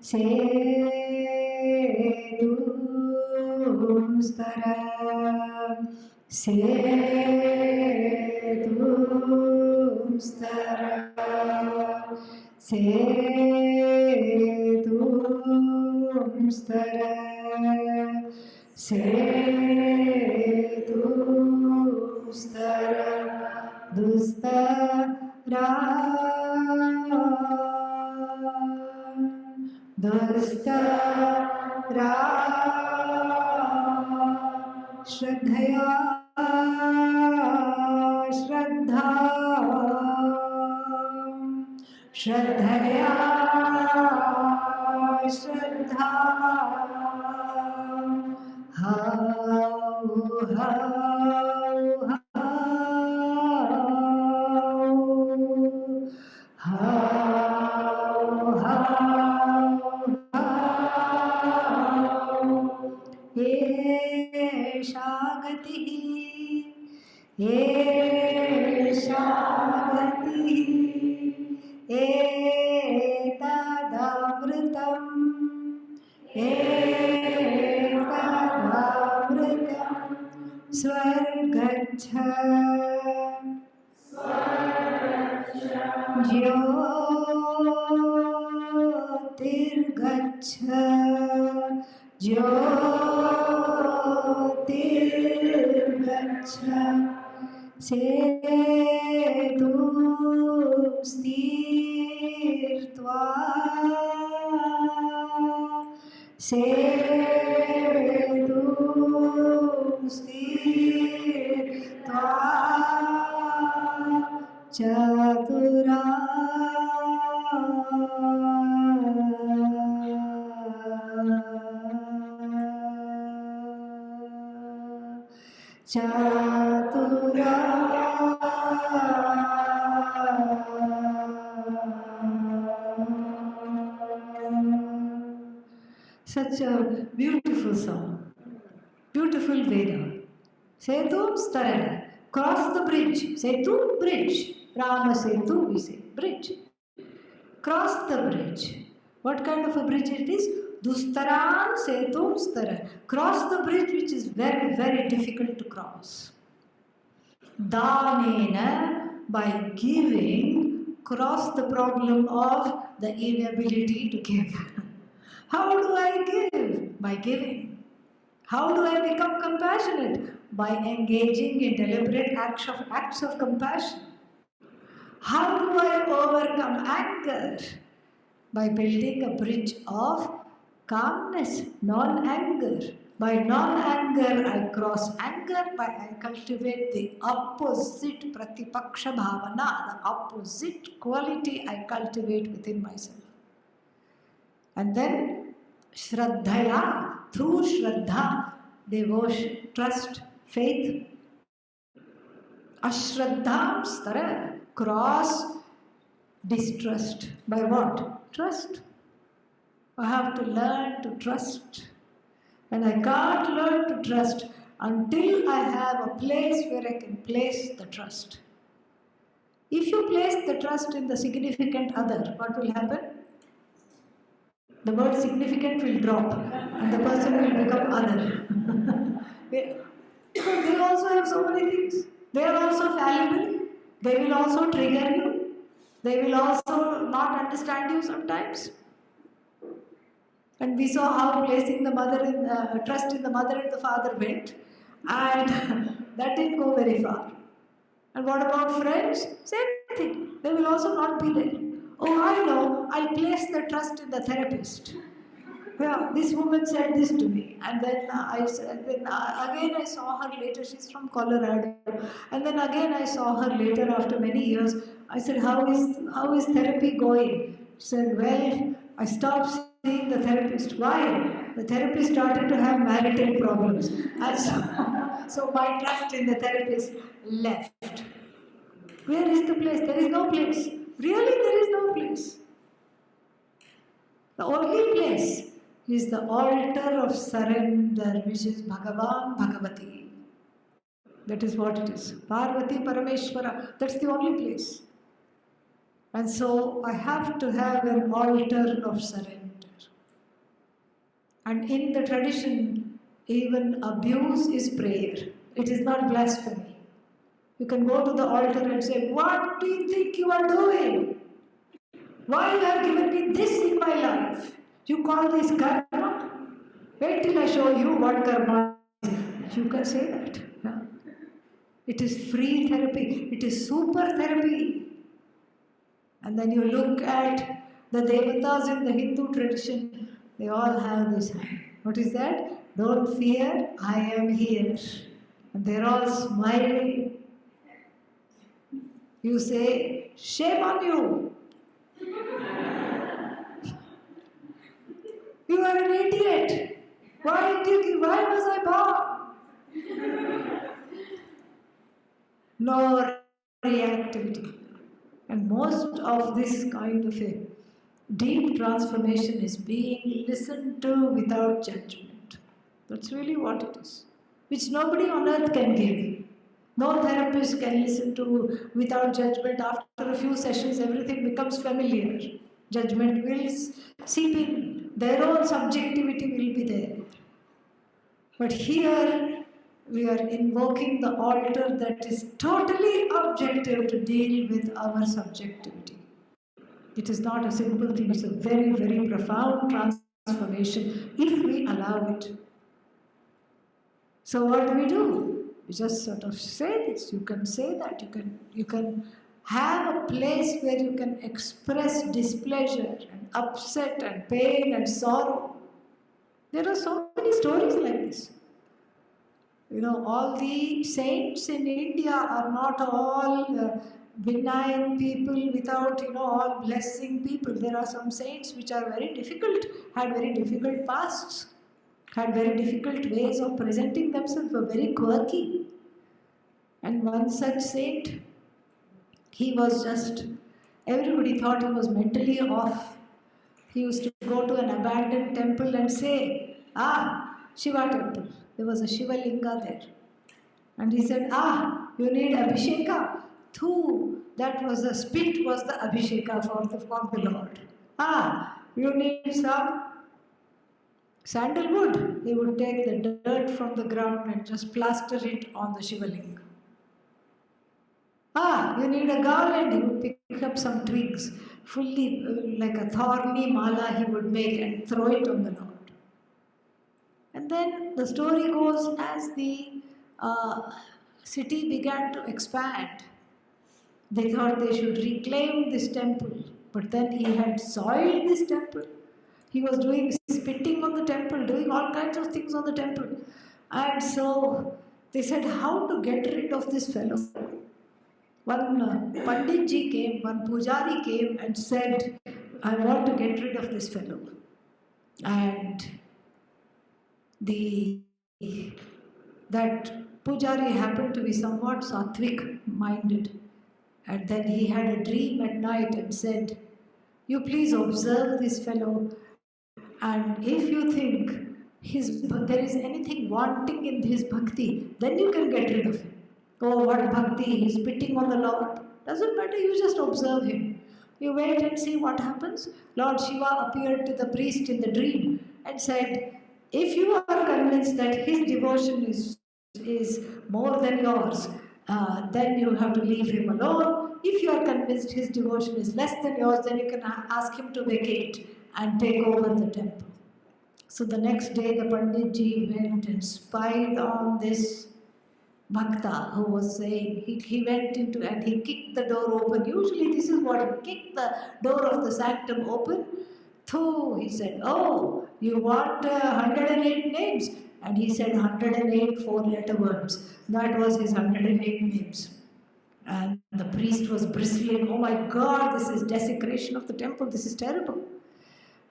B: setum stara, setum stara, setum stara, setum stara, dustara, dustara, श्रद्धया श्रद्धा श्रद्धया श्रद्धा how एषा गतिः एषा गतिः एतदमृतम् एतदमृतम् स्वर्गच्छ ज्योतिर्गच्छ ज्योतिर्गच्छ सेतुं स्थित्वा सेतुं स्थित्वा चतुरा chatura such a beautiful song, beautiful Veda. Setu Stara, cross the bridge. Setu, bridge. Rama Setu, we say, bridge. Cross the bridge. What kind of a bridge it is? Dustaran Setu Stara. Cross the bridge which is very, very difficult to cross. Danena, by giving, cross the problem of the inability to give. How do I give? By giving. How do I become compassionate? By engaging in deliberate acts of compassion. How do I overcome anger? By building a bridge of calmness, non-anger. By non-anger, I cross anger, by I cultivate the opposite pratipaksha bhavana, the opposite quality I cultivate within myself. And then, shraddhaya, through shraddha, devotion, trust, faith. Ashraddham stara, cross distrust. By what? Trust. I have to learn to trust. And I can't learn to trust until I have a place where I can place the trust. If you place the trust in the significant other, what will happen? The word significant will drop and the person will become other. Because they also have so many things. They are also fallible. They will also trigger you. They will also not understand you sometimes. And we saw how placing the mother in trust in the mother and the father went, and that didn't go very far. And what about friends? Same thing. They will also not be there. Oh, I know. I'll place the trust in the therapist. Yeah, this woman said this to me, and then I said, then again I saw her later. She's from Colorado, and then again I saw her later after many years. I said, how is therapy going? She said, well, I stopped seeing the therapist. Why? The therapist started to have marital problems, and so my trust in the therapist left. Where is the place? There is no place. Really, there is no place. The only place is the altar of surrender, which is Bhagavan Bhagavati. That is what it is. Parvati Parameshwara. That's the only place. And so I have to have an altar of surrender. And in the tradition, even abuse is prayer. It is not blasphemy. You can go to the altar and say, what do you think you are doing? Why you have given me this in my life? You call this karma? Wait till I show you what karma is. You can say that. Yeah. It is free therapy. It is super therapy. And then you look at the devatas in the Hindu tradition, they all have this. What is that? Don't fear, I am here. And they're all smiling. You say, shame on you. You are an idiot. Why was I born? No reactivity. And most of this kind of a deep transformation is being listened to without judgment. That's really what it is. Which nobody on earth can give. No therapist can listen to without judgment. After a few sessions, everything becomes familiar. Judgment will seep in. Their own subjectivity will be there. But here, we are invoking the altar that is totally objective to deal with our subjectivity. It is not a simple thing, it's a very, very profound transformation if we allow it. So what do? We just sort of say this, you can say that, you can have a place where you can express displeasure and upset and pain and sorrow. There are so many stories like this. You know, all the saints in India are not all benign people without, all blessing people. There are some saints which are very difficult, had very difficult pasts, had very difficult ways of presenting themselves, were very quirky. And one such saint, he was just, everybody thought he was mentally off. He used to go to an abandoned temple and say, Shiva temple. There was a Shiva Linga there. And he said, you need Abhisheka? That was the spit was the Abhisheka for the Lord. You need some sandalwood. He would take the dirt from the ground and just plaster it on the Shiva Linga. You need a garland. He would pick up some twigs, fully like a thorny mala he would make and throw it on the Lord. And then the story goes, as the city began to expand, they thought they should reclaim this temple. But then he had soiled this temple. He was spitting on the temple, doing all kinds of things on the temple. And so they said, how to get rid of this fellow? One Panditji came, one Pujari came and said, I want to get rid of this fellow. And that Pujari happened to be somewhat sattvic minded, and then he had a dream at night and said, you please observe this fellow And if you think there is anything wanting in his bhakti, then you can get rid of him. Oh, what bhakti! He's spitting on the Lord. Doesn't matter, you just observe him. You wait and see what happens. Lord Shiva appeared to the priest in the dream and said, if you are convinced that his devotion is more than yours, then you have to leave him alone. If you are convinced his devotion is less than yours, then you can ask him to vacate and take over the temple. So the next day, the Panditji went and spied on this Bhakta who was saying, he went into and he kicked the door open. Usually, this is what he kicked the door of the sanctum open. Thu, he said, oh, you want 108 names? And he said 108 four-letter words. That was his 108 names. And the priest was bristling, oh my God, this is desecration of the temple, this is terrible.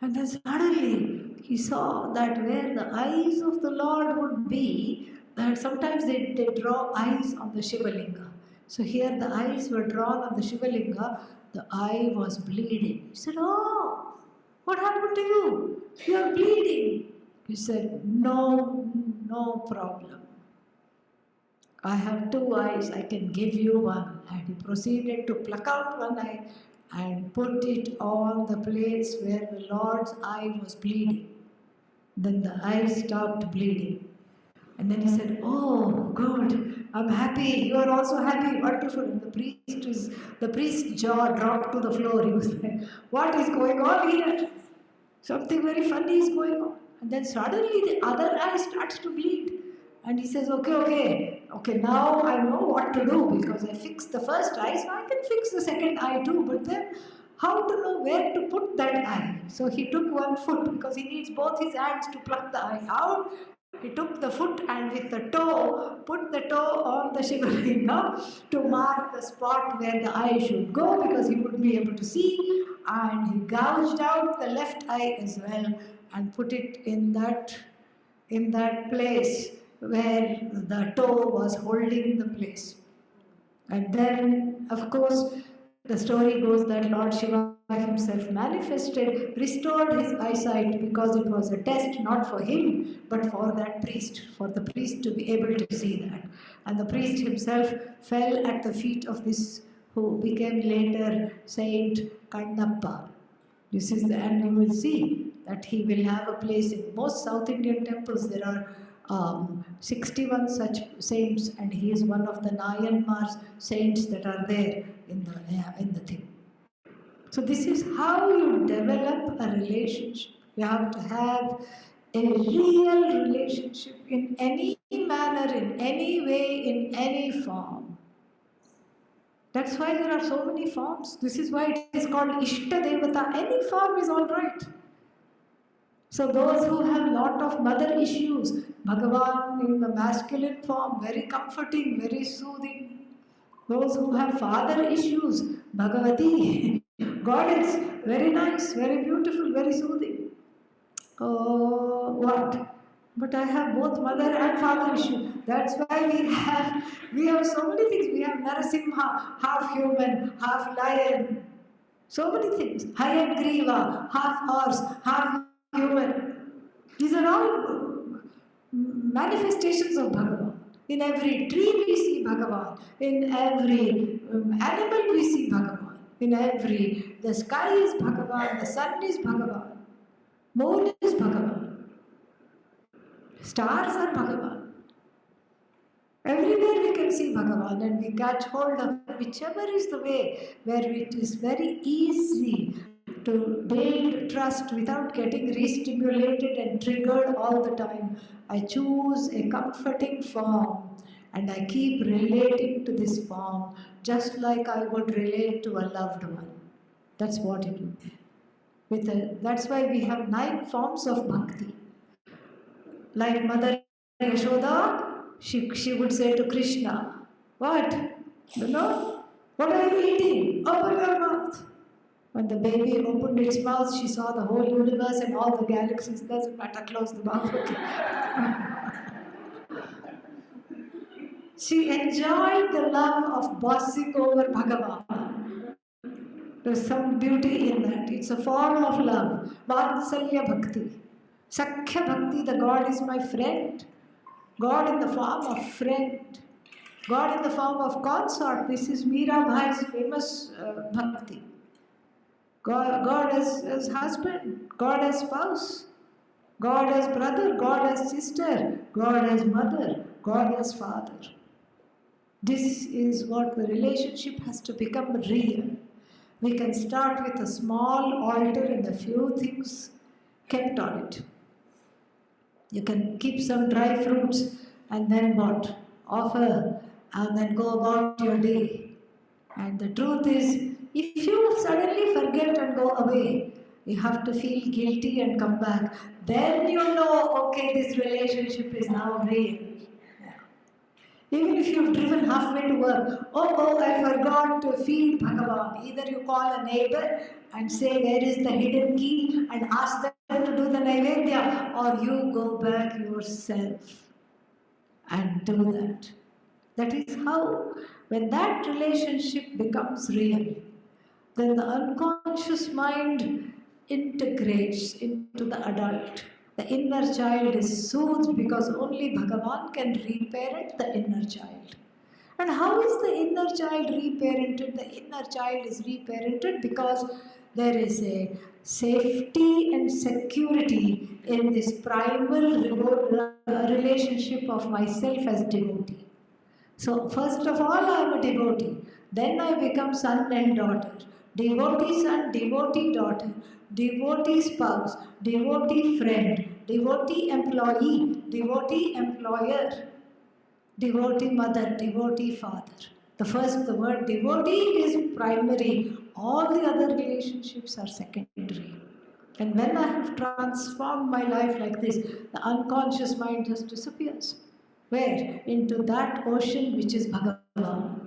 B: And then suddenly he saw that where the eyes of the Lord would be, that sometimes they draw eyes on the Shivalinga. So here the eyes were drawn on the Shivalinga, the eye was bleeding. He said, oh, what happened to you? You are bleeding. He said, no problem. I have two eyes, I can give you one. And he proceeded to pluck out one eye and put it on the place where the Lord's eye was bleeding. Then the eye stopped bleeding. And then he said, oh, good, I'm happy. You are also happy. Wonderful. And the priest's jaw dropped to the floor. He was like, what is going on here? Something very funny is going on. And then suddenly the other eye starts to bleed. And he says, okay, now I know what to do because I fixed the first eye, so I can fix the second eye too. But then how to know where to put that eye? So he took one foot because he needs both his hands to pluck the eye out. He took the foot and with the toe, put the toe on the Shivalinga to mark the spot where the eye should go because he wouldn't be able to see. And he gouged out the left eye as well and put it in that place where the toe was holding the place. And then, of course, the story goes that Lord Shiva himself manifested, restored his eyesight because it was a test not for him but for that priest, for the priest to be able to see that. And the priest himself fell at the feet of this who became later Saint Kannappa. This is and you will see that he will have a place in most South Indian temples. There are 61 such saints, and he is one of the Nayanmar's saints that are there in the thing. So this is how you develop a relationship. You have to have a real relationship in any manner, in any way, in any form. That's why there are so many forms. This is why it is called Ishta Devata. Any form is all right. So those who have lot of mother issues, Bhagavan in the masculine form, very comforting, very soothing. Those who have father issues, Bhagavati, goddess, very nice, very beautiful, very soothing. Oh, what? But I have both mother and father issue. That's why we have so many things. We have Narasimha, half human, half lion. So many things. Hayagriva, half horse, half human. These are all manifestations of Bhagavan. In every tree we see Bhagavan. In every animal we see Bhagavan. The sky is Bhagavan, the sun is Bhagavan, moon is Bhagavan, stars are Bhagavan. Everywhere we can see Bhagavan and we catch hold of whichever is the way where it is very easy to build trust without getting re-stimulated and triggered all the time. I choose a comforting form and I keep relating to this form just like I would relate to a loved one. That's what it will be. That's why we have 9 forms of bhakti. Like Mother Yashoda, she would say to Krishna, what? You know? What are you eating? Open your mouth. When the baby opened its mouth, she saw the whole universe and all the galaxies. Doesn't matter, close the mouth. She enjoyed the love of bossing over Bhagavan. There's some beauty in that. It's a form of love. Vatsalya Bhakti. Sakhya Bhakti, the God is my friend. God in the form of friend. God in the form of consort. This is Meera Bhai's famous bhakti. God as husband, God as spouse, God as brother, God as sister, God as mother, God as father. This is what the relationship has to become real. We can start with a small altar and a few things kept on it. You can keep some dry fruits and then what? Offer and then go about your day. And the truth is, if you suddenly forget and go away, you have to feel guilty and come back. Then you know, okay, this relationship is now real. Even if you've driven halfway to work, I forgot to feed Bhagavan. Either you call a neighbor and say where is the hidden key and ask them to do the Naivedya, or you go back yourself and do that. That is how, when that relationship becomes real, then the unconscious mind integrates into the adult. The inner child is soothed because only Bhagavan can reparent the inner child. And how is the inner child reparented? The inner child is reparented because there is a safety and security in this primal relationship of myself as devotee. So, first of all, I am a devotee. Then I become son and daughter. Devotee son, devotee daughter, devotee spouse, devotee friend, devotee employee, devotee employer, devotee mother, devotee father. The word devotee is primary. All the other relationships are secondary. And when I have transformed my life like this, the unconscious mind just disappears. Where? Into that ocean which is Bhagavan.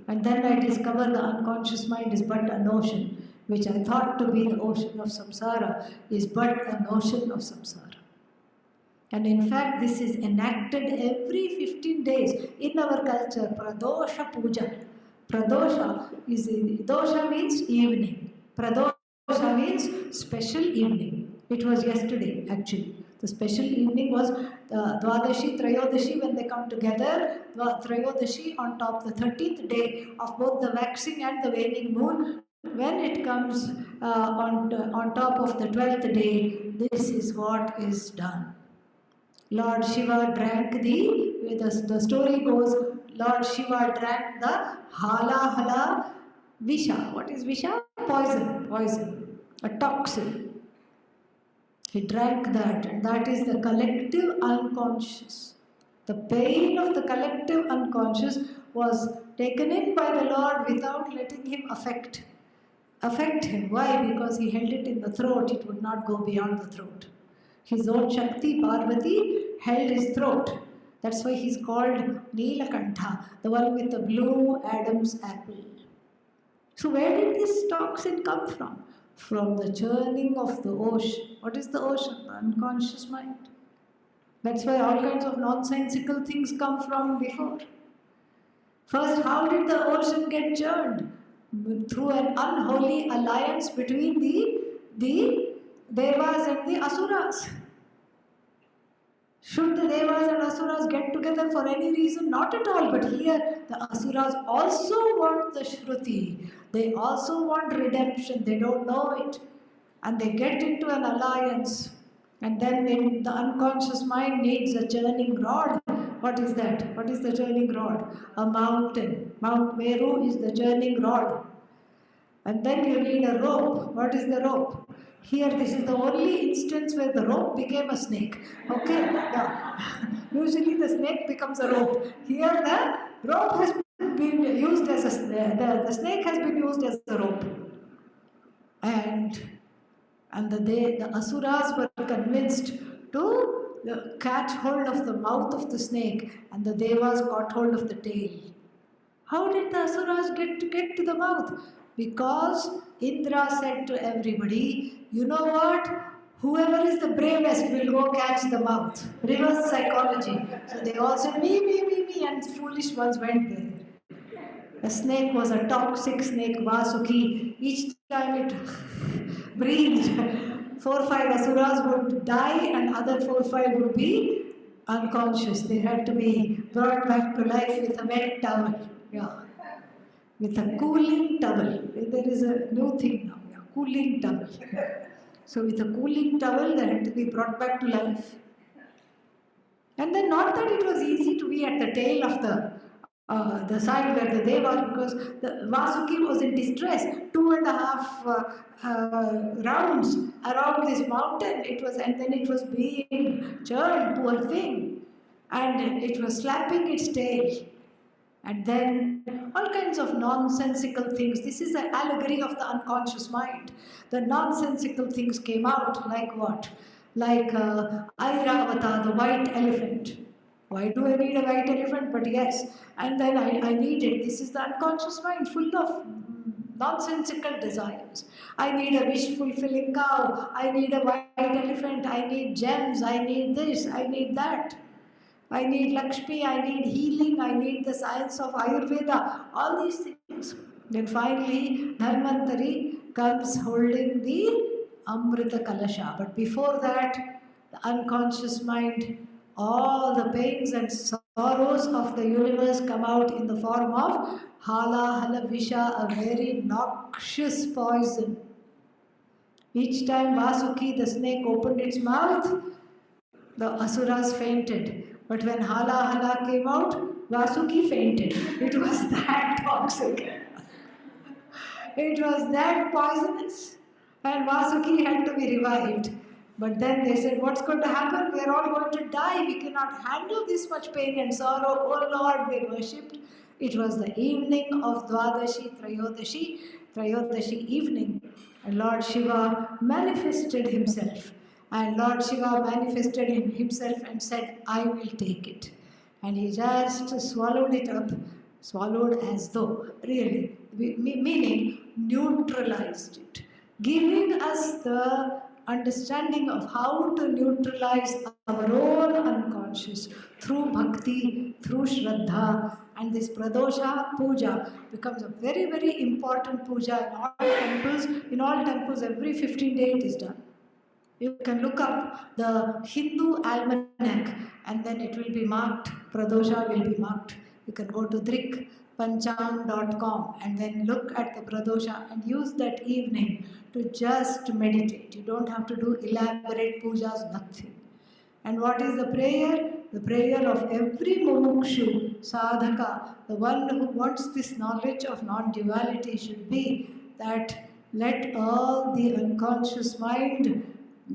B: And then I discover the unconscious mind is but an ocean, which I thought to be the ocean of samsara, is but an ocean of samsara. And in fact, this is enacted every 15 days in our culture, Pradosha Puja. Dosha means evening. Pradosha means special evening. It was yesterday, actually. The special evening was Dwadashi, Trayodashi, when they come together. Trayodashi on top, the 13th day of both the waxing and the waning moon. When it comes on top of the 12th day, this is what is done. Lord Shiva drank the story goes, Lord Shiva drank the hala visha. What is visha? Poison, a toxin. He drank that, and that is the collective unconscious. The pain of the collective unconscious was taken in by the Lord without letting him affect him. Why? Because he held it in the throat, it would not go beyond the throat. His own Shakti, Parvati, held his throat. That's why he's called Neelakantha, the one with the blue Adam's apple. So where did this toxin come from? From the churning of the ocean. What is the ocean? The unconscious mind. That's why all kinds of nonsensical things come from before. First, how did the ocean get churned? Through an unholy alliance between the Devas and the Asuras. Should the Devas and Asuras get together for any reason? Not at all. But here, the Asuras also want the Shruti. They also want redemption. They don't know it. And they get into an alliance. And then when the unconscious mind needs a churning rod, what is that? What is the churning rod? A mountain. Mount Meru is the churning rod. And then you need a rope. What is the rope? Here, this is the only instance where the rope became a snake. Okay? Yeah. Usually the snake becomes a rope. Here, the rope has been used as the snake has been used as a rope. And the Asuras were convinced to catch hold of the mouth of the snake, and the Devas caught hold of the tail. How did the Asuras get to the mouth? Because Indra said to everybody, you know what? Whoever is the bravest will go catch the mouth. Reverse psychology. So they all said, me, and foolish ones went there. The snake was a toxic snake, Vasuki. Each time it breathed, 4 5 asuras would die and other 4 5 would be unconscious. They had to be brought back to life with a wet towel. Yeah. With a cooling towel. There is a new thing now. Yeah. Cooling towel. Yeah. So with a cooling towel they had to be brought back to life. And then not that it was easy to be at the tail of the side where the Devas, because the Vasuki was in distress. 2.5 rounds around this mountain. It was, and then it was being churned, poor thing, and it was slapping its tail. And then all kinds of nonsensical things. This is an allegory of the unconscious mind. The nonsensical things came out, like what? Like Airavata, the white elephant. Why do I need a white elephant? But yes, and then I need it. This is the unconscious mind full of nonsensical desires. I need a wish fulfilling cow. I need a white elephant. I need gems. I need this. I need that. I need Lakshmi, I need healing, I need the science of Ayurveda, all these things. Then finally, Dharmantari comes holding the Amrita Kalasha. But before that, the unconscious mind, all the pains and sorrows of the universe come out in the form of Hala Hala Visha, a very noxious poison. Each time Vasuki, the snake, opened its mouth, the asuras fainted. But when Hala Hala came out, Vasuki fainted. It was that toxic. It was that poisonous. And Vasuki had to be revived. But then they said, what's going to happen? We are all going to die. We cannot handle this much pain and sorrow. Oh Lord, they worshipped. It was the evening of Trayodashi evening. And Lord Shiva manifested himself. And Lord Shiva manifested himself and said, I will take it. And he just swallowed it up, swallowed as though, really, meaning neutralized it, giving us the understanding of how to neutralize our own unconscious through bhakti, through shraddha. And this pradosha puja becomes a very, very important puja in all temples. In all temples, every 15 days it is done. You can look up the Hindu almanac and then it will be marked, Pradosha will be marked. You can go to drikpanchang.com and then look at the Pradosha and use that evening to just meditate. You don't have to do elaborate pujas, nothing. And what is the prayer? The prayer of every mumukshu, sadhaka, the one who wants this knowledge of non-duality should be that let all the unconscious mind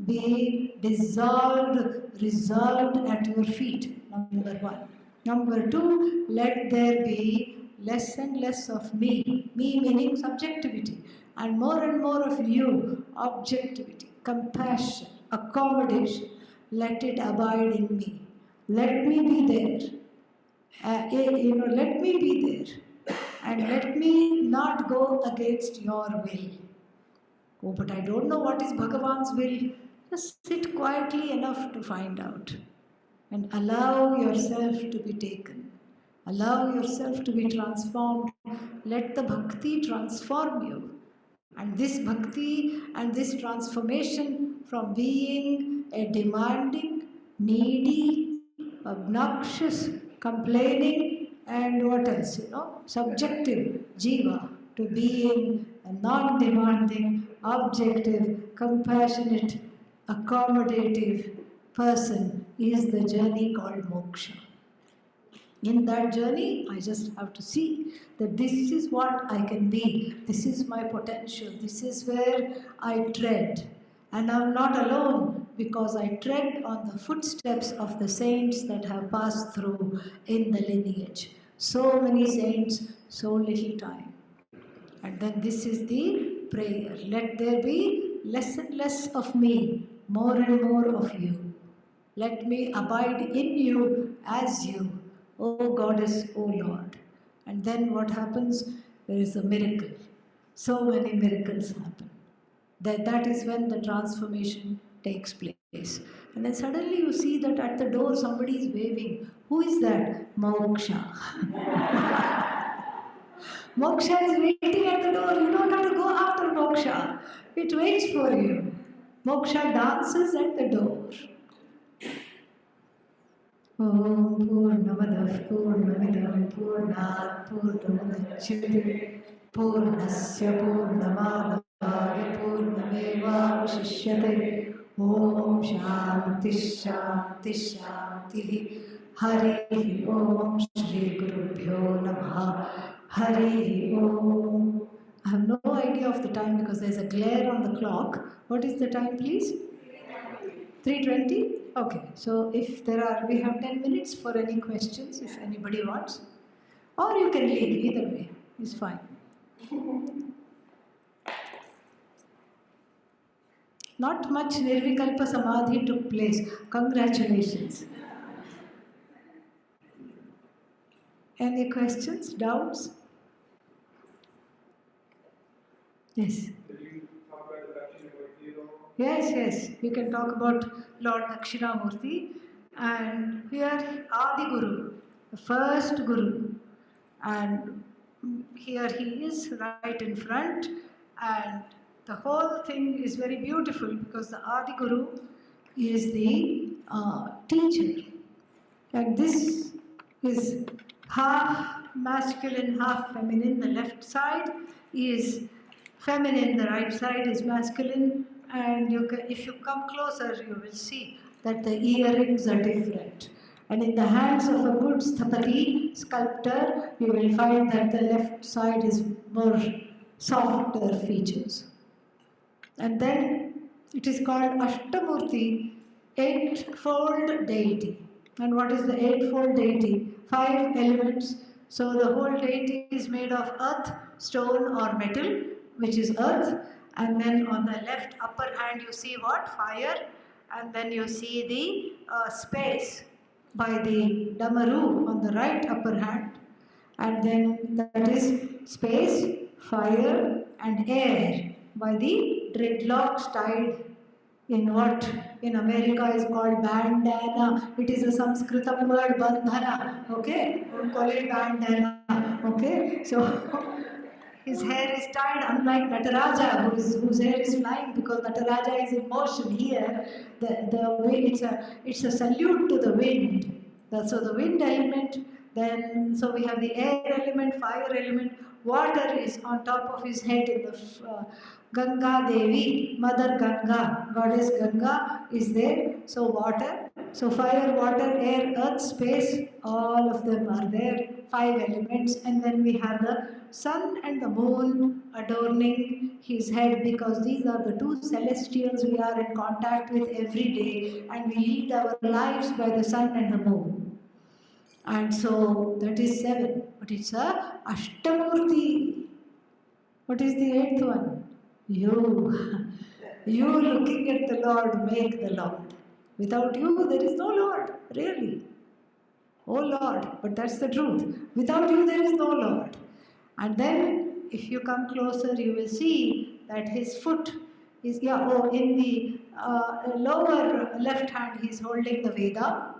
B: be dissolved, resolved at your feet, number one. Number two, let there be less and less of me meaning subjectivity, and more of you, objectivity, compassion, accommodation. Let it abide in me. Let me be there. Let me be there. And let me not go against your will. Oh, but I don't know what is Bhagavan's will. Just sit quietly enough to find out. And allow yourself to be taken. Allow yourself to be transformed. Let the bhakti transform you. And this bhakti and this transformation from being a demanding, needy, obnoxious, complaining, and what else, subjective jiva to being a non-demanding, objective, compassionate, accommodative person is the journey called moksha. In that journey, I just have to see that this is what I can be, this is my potential, this is where I tread. And I'm not alone because I tread on the footsteps of the saints that have passed through in the lineage. So many saints, so little time. And then this is the prayer. Let there be less and less of me, more and more of you. Let me abide in you as you, O Goddess, O Lord. And then what happens? There is a miracle. So many miracles happen. That is when the transformation takes place. And then suddenly you see that at the door somebody is waving. Who is that? Moksha. Moksha is waiting at the door. You don't have to go after moksha. It waits for you. Moksha dances at the door. Om Purnamadah Purnamidam Purnat Purnamudachyate Purnasya Purnamadaya Purnamevavashishyate Om Shanti Shanti Shanti Hari Om Shri Gurubhyo Namaha Hari Om. I have no idea of the time because there's a glare on the clock. What is the time, please? 3:20? Okay, so if there are, we have 10 minutes for any questions if anybody wants. Or you can leave, either way, it's fine. Not much Nirvikalpa Samadhi took place. Congratulations. Any questions, doubts? Yes. Yes, we can talk about Lord Dakshinamurti. And here Adi Guru, the first Guru. And here he is right in front. And the whole thing is very beautiful because the Adi Guru is the teacher. And this is half masculine, half feminine. The left side is feminine, the right side is masculine. And if you come closer, you will see that the earrings are different. And in the hands of a good sthapati, sculptor, you will find that the left side is more softer features. And then it is called Ashtamurti, eightfold deity. And what is the eightfold deity? 5 elements. So the whole deity is made of earth, stone or metal, which is earth. And then on the left upper hand you see what? Fire. And then you see the space by the Damaru on the right upper hand. And then that is space, fire and air by the dreadlocks tied in what in America is called bandana. It is a Sanskritam word, bandhana. Okay? Don't call it bandana. Okay? So his hair is tied, unlike Nataraja, whose hair is flying because Nataraja is in motion. Here, it's a salute to the wind. So the wind element, then so we have the air element, fire element, water is on top of his head in the Ganga Devi, Mother Ganga, Goddess Ganga is there. So water, so fire, water, air, earth, space, all of them are there, 5 elements. And then we have the sun and the moon adorning his head because these are the 2 celestials we are in contact with every day and we lead our lives by the sun and the moon. And so that is 7, but it's a Ashtamurti. What is the 8th one? You. You looking at the Lord make the Lord. Without you there is no Lord, really. Oh Lord, but that's the truth. Without you there is no Lord. And then if you come closer you will see that his foot is, in the lower left hand he is holding the Veda.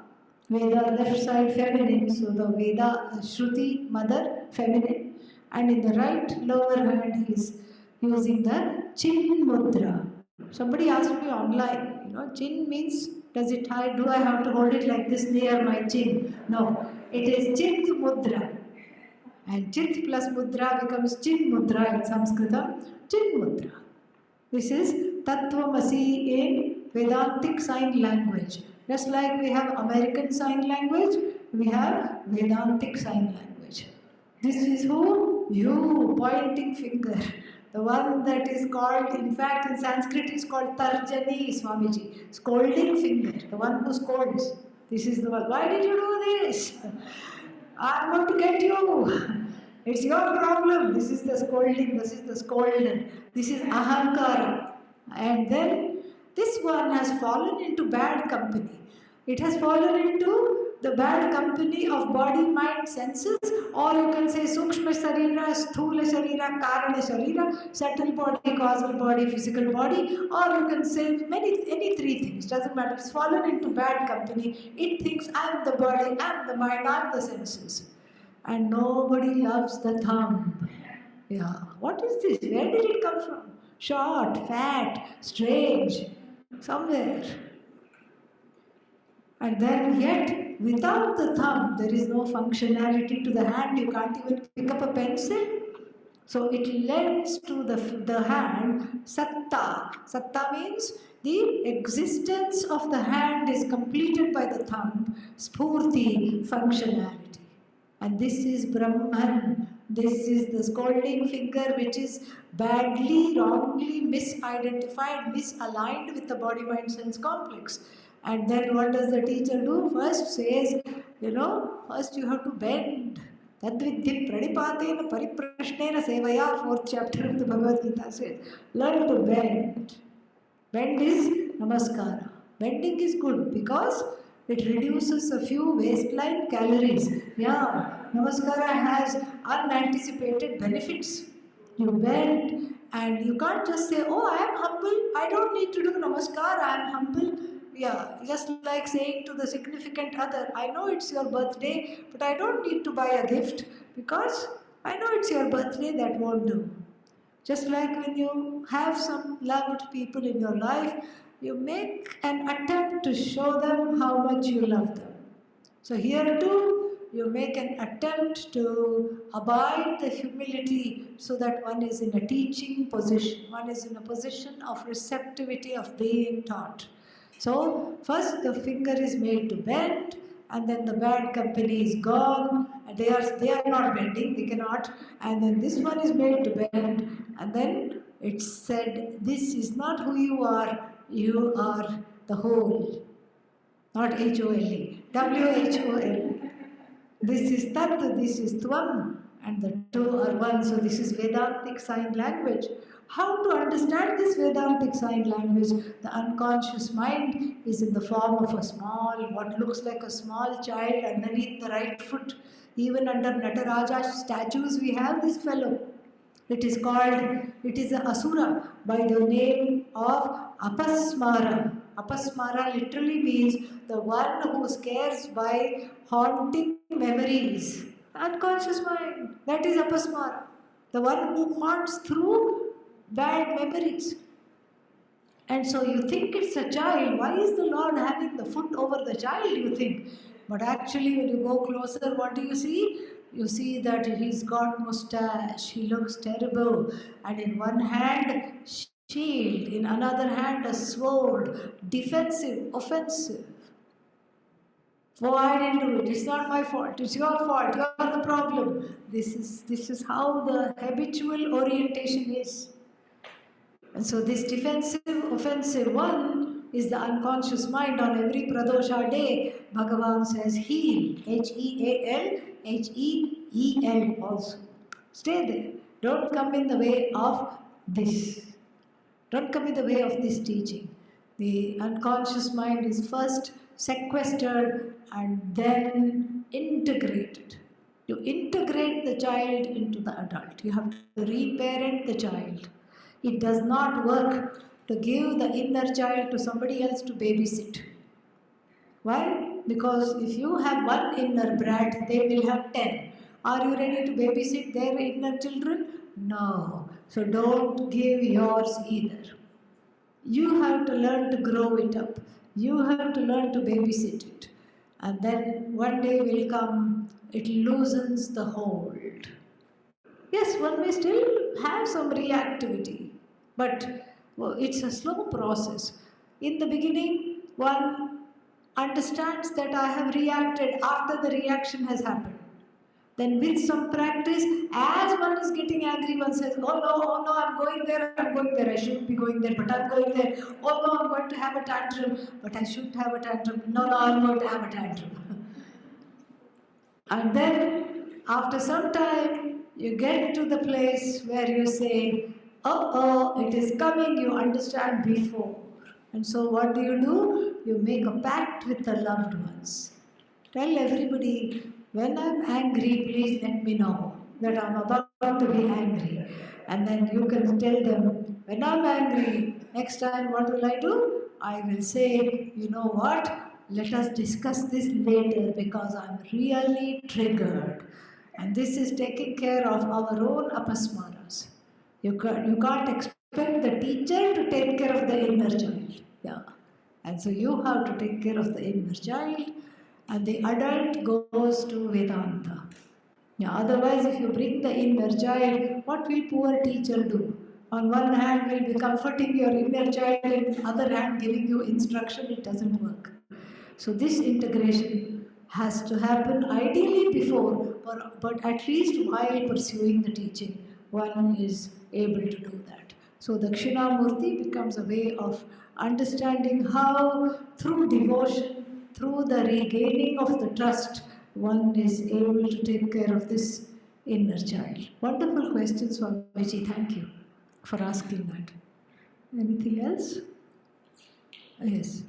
B: Veda left side feminine, so the Veda Shruti, mother, feminine. And in the right lower hand he is using the Chin Mudra. Somebody asked me online, Chin means, do I have to hold it like this near my chin? No, it is Chit Mudra. And Chit plus Mudra becomes Chin Mudra in Sanskritam, Chin Mudra. This is Tattvamasi in Vedantic sign language. Just like we have American sign language, we have Vedantic sign language. This is who? You, pointing finger. The one that is called, in fact in Sanskrit it's called Tarjani, Swamiji. Scolding finger, the one who scolds. This is the one. Why did you do this? I'm going to get you. It's your problem. This is the scolding, this is the scolded. This is ahankara. And then this one has fallen into bad company. It has fallen into the bad company of body, mind, senses, or you can say Sukshma Sharira, Sthula Sharira, Karana Sharira, subtle body, causal body, physical body, or you can say any 3 things, doesn't matter. It's fallen into bad company. It thinks I'm the body, I'm the mind, I'm the senses. And nobody loves the thumb. Yeah, what is this? Where did it come from? Short, fat, strange. somewhere. And then yet, without the thumb, there is no functionality to the hand. You can't even pick up a pencil. So it lends to the hand satta. Satta means the existence of the hand is completed by the thumb, spurti, functionality. And this is Brahman. This is the scolding finger which is badly, wrongly misidentified, misaligned with the body mind sense complex. And then what does the teacher do? First says, first you have to bend. Tadvidhi pranipatena pariprashnena sevaya, 4th chapter of the Bhagavad Gita says. Learn to bend. Bend is namaskara. Bending is good because it reduces a few waistline calories. Yeah, namaskara has unanticipated benefits. You bend and you can't just say, oh, I am humble. I don't need to do namaskar. I am humble. Yeah, just like saying to the significant other, I know it's your birthday, but I don't need to buy a gift because I know it's your birthday, that won't do. Just like when you have some loved people in your life, you make an attempt to show them how much you love them. So here too, you make an attempt to abide the humility so that one is in a teaching position, one is in a position of receptivity of being taught. So first the finger is made to bend, and then the bad company is gone, and they are not bending, they cannot, and then this one is made to bend, and then it's said, this is not who you are the whole, not H-O-L-E, W-H-O-L-E. This is Tat, this is Tvam, and the two are one. So this is Vedantic sign language. How to understand this Vedantic sign language? The unconscious mind is in the form of a small, what looks like a small child underneath the right foot. Even under Nataraja statues we have this fellow. It is a Asura by the name of Apasmara. Apasmara literally means the one who scares by haunting memories. Unconscious mind. That is Apasmara. The one who haunts through bad memories. And so you think it's a child. Why is the Lord having the foot over the child, you think? But actually when you go closer, what do you see? You see that he's got mustache, he looks terrible. And in one hand, shield, in another hand, a sword, defensive, offensive. Oh, I didn't do it. It's not my fault. It's your fault. You're the problem. This is how the habitual orientation is. And so this defensive, offensive one is the unconscious mind. On every Pradosha day, Bhagavan says heal, H-E-A-L, H-E-E-L also. Stay there. Don't come in the way of this. Don't come in the way of this teaching. The unconscious mind is first sequestered and then integrated. You integrate the child into the adult. You have to reparent the child. It does not work to give the inner child to somebody else to babysit. Why? Because if you have one inner brat, they will have 10. Are you ready to babysit their inner children? No. So don't give yours either. You have to learn to grow it up. You have to learn to babysit it. And then one day will come, it loosens the hold. Yes, one may still have some reactivity, but it's a slow process. In the beginning, one understands that I have reacted after the reaction has happened. Then with some practice, as one is getting angry, one says, oh no, I'm going there, I shouldn't be going there, but I'm going there. Oh no, I'm going to have a tantrum, but I shouldn't have a tantrum. No, I'm going to have a tantrum. And then, after some time, you get to the place where you say, it is coming, you understand before. And so what do? You make a pact with the loved ones. Tell everybody, when I'm angry, please let me know that I'm about to be angry. And then you can tell them, when I'm angry, next time what will I do? I will say, you know what? Let us discuss this later because I'm really triggered. And this is taking care of our own apasmaras. You can't expect the teacher to take care of the inner child. Yeah. And so you have to take care of the inner child, and the adult goes to Vedanta. Now, otherwise, if you bring the inner child, what will poor teacher do? On one hand, will be comforting your inner child, and on the other hand, giving you instruction. It doesn't work. So this integration has to happen ideally before, but at least while pursuing the teaching, one is able to do that. So Dakshinamurti becomes a way of understanding how, through devotion, through the regaining of the trust, one is able to take care of this inner child. Wonderful question, Swamiji. Thank you for asking that. Anything else? Yes.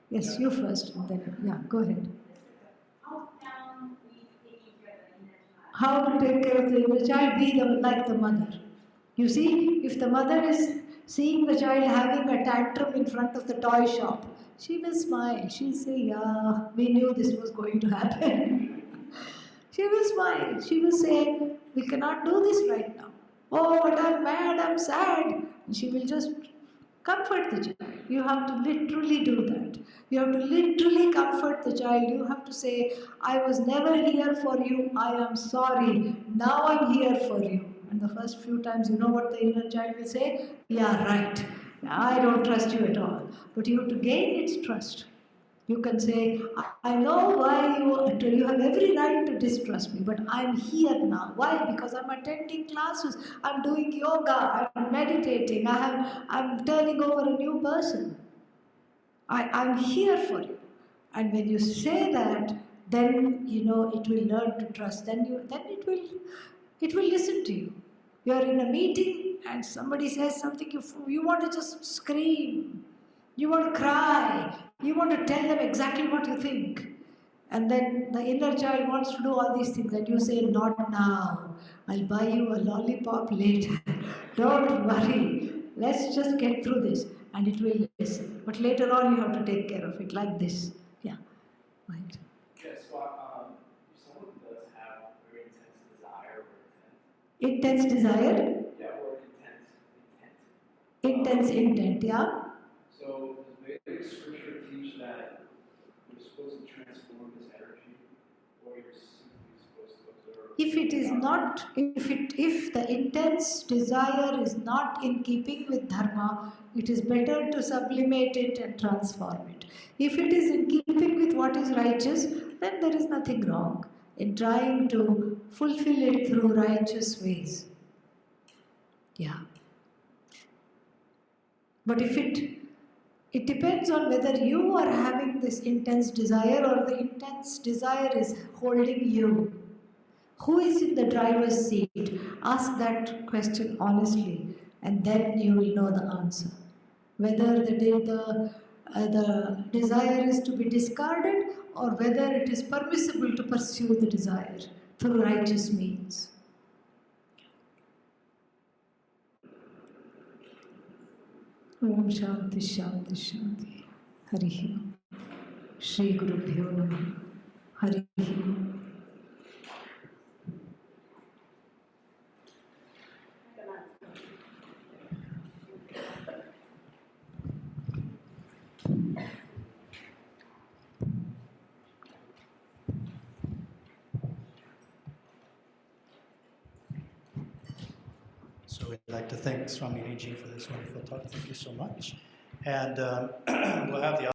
B: Yes, you first. And then, yeah, go ahead. How to take care of the inner child? Be like the mother. You see, if the mother is seeing the child having a tantrum in front of the toy shop, she will smile. She'll say, "Yeah, we knew this was going to happen." She will smile. She will say, "We cannot do this right now. Oh, but I'm mad, I'm sad." And she will just comfort the child. You have to literally do that. You have to literally comfort the child. You have to say, "I was never here for you. I am sorry. Now I'm here for you." And the first few times, you know what the inner child will say? "Yeah, right. I don't trust you at all." But you have to gain its trust. You can say, "I know why you have every right to distrust me, but I'm here now. Why? Because I'm attending classes, I'm doing yoga, I'm meditating, I'm turning over a new person. I'm here for you." And when you say that, then you know it will learn to trust. Then it will listen to you. You're in a meeting and somebody says something, you want to just scream. You want to cry. You want to tell them exactly what you think. And then the inner child wants to do all these things, and you say, "Not now. I'll buy you a lollipop later. Don't worry. Let's just get through this." And it will listen. But later on, you have to take care of it like this. Yeah. Right.
C: Yes, so if someone does have very intense desire or
B: Intense desire?
C: yeah, or intense intent.
B: Intense intent, yeah?
C: So does Vedic scripture teach that you're supposed to transform this energy, or you're simply supposed to observe?
B: If the intense desire is not in keeping with dharma, it is better to sublimate it and transform it. If it is in keeping with what is righteous, then there is nothing wrong in trying to fulfill it through righteous ways. Yeah. But it depends on whether you are having this intense desire or the intense desire is holding you. Who is in the driver's seat? Ask that question honestly, and then you will know the answer. Whether the desire is to be discarded or whether it is permissible to pursue the desire through righteous means. Om Shanti Shanti Shanti. Hari Om. Shri Guru Bhyo Namaha. Hari Om.
D: So we'd like to thank Swaminiji for this wonderful talk. Thank you so much. And we'll have the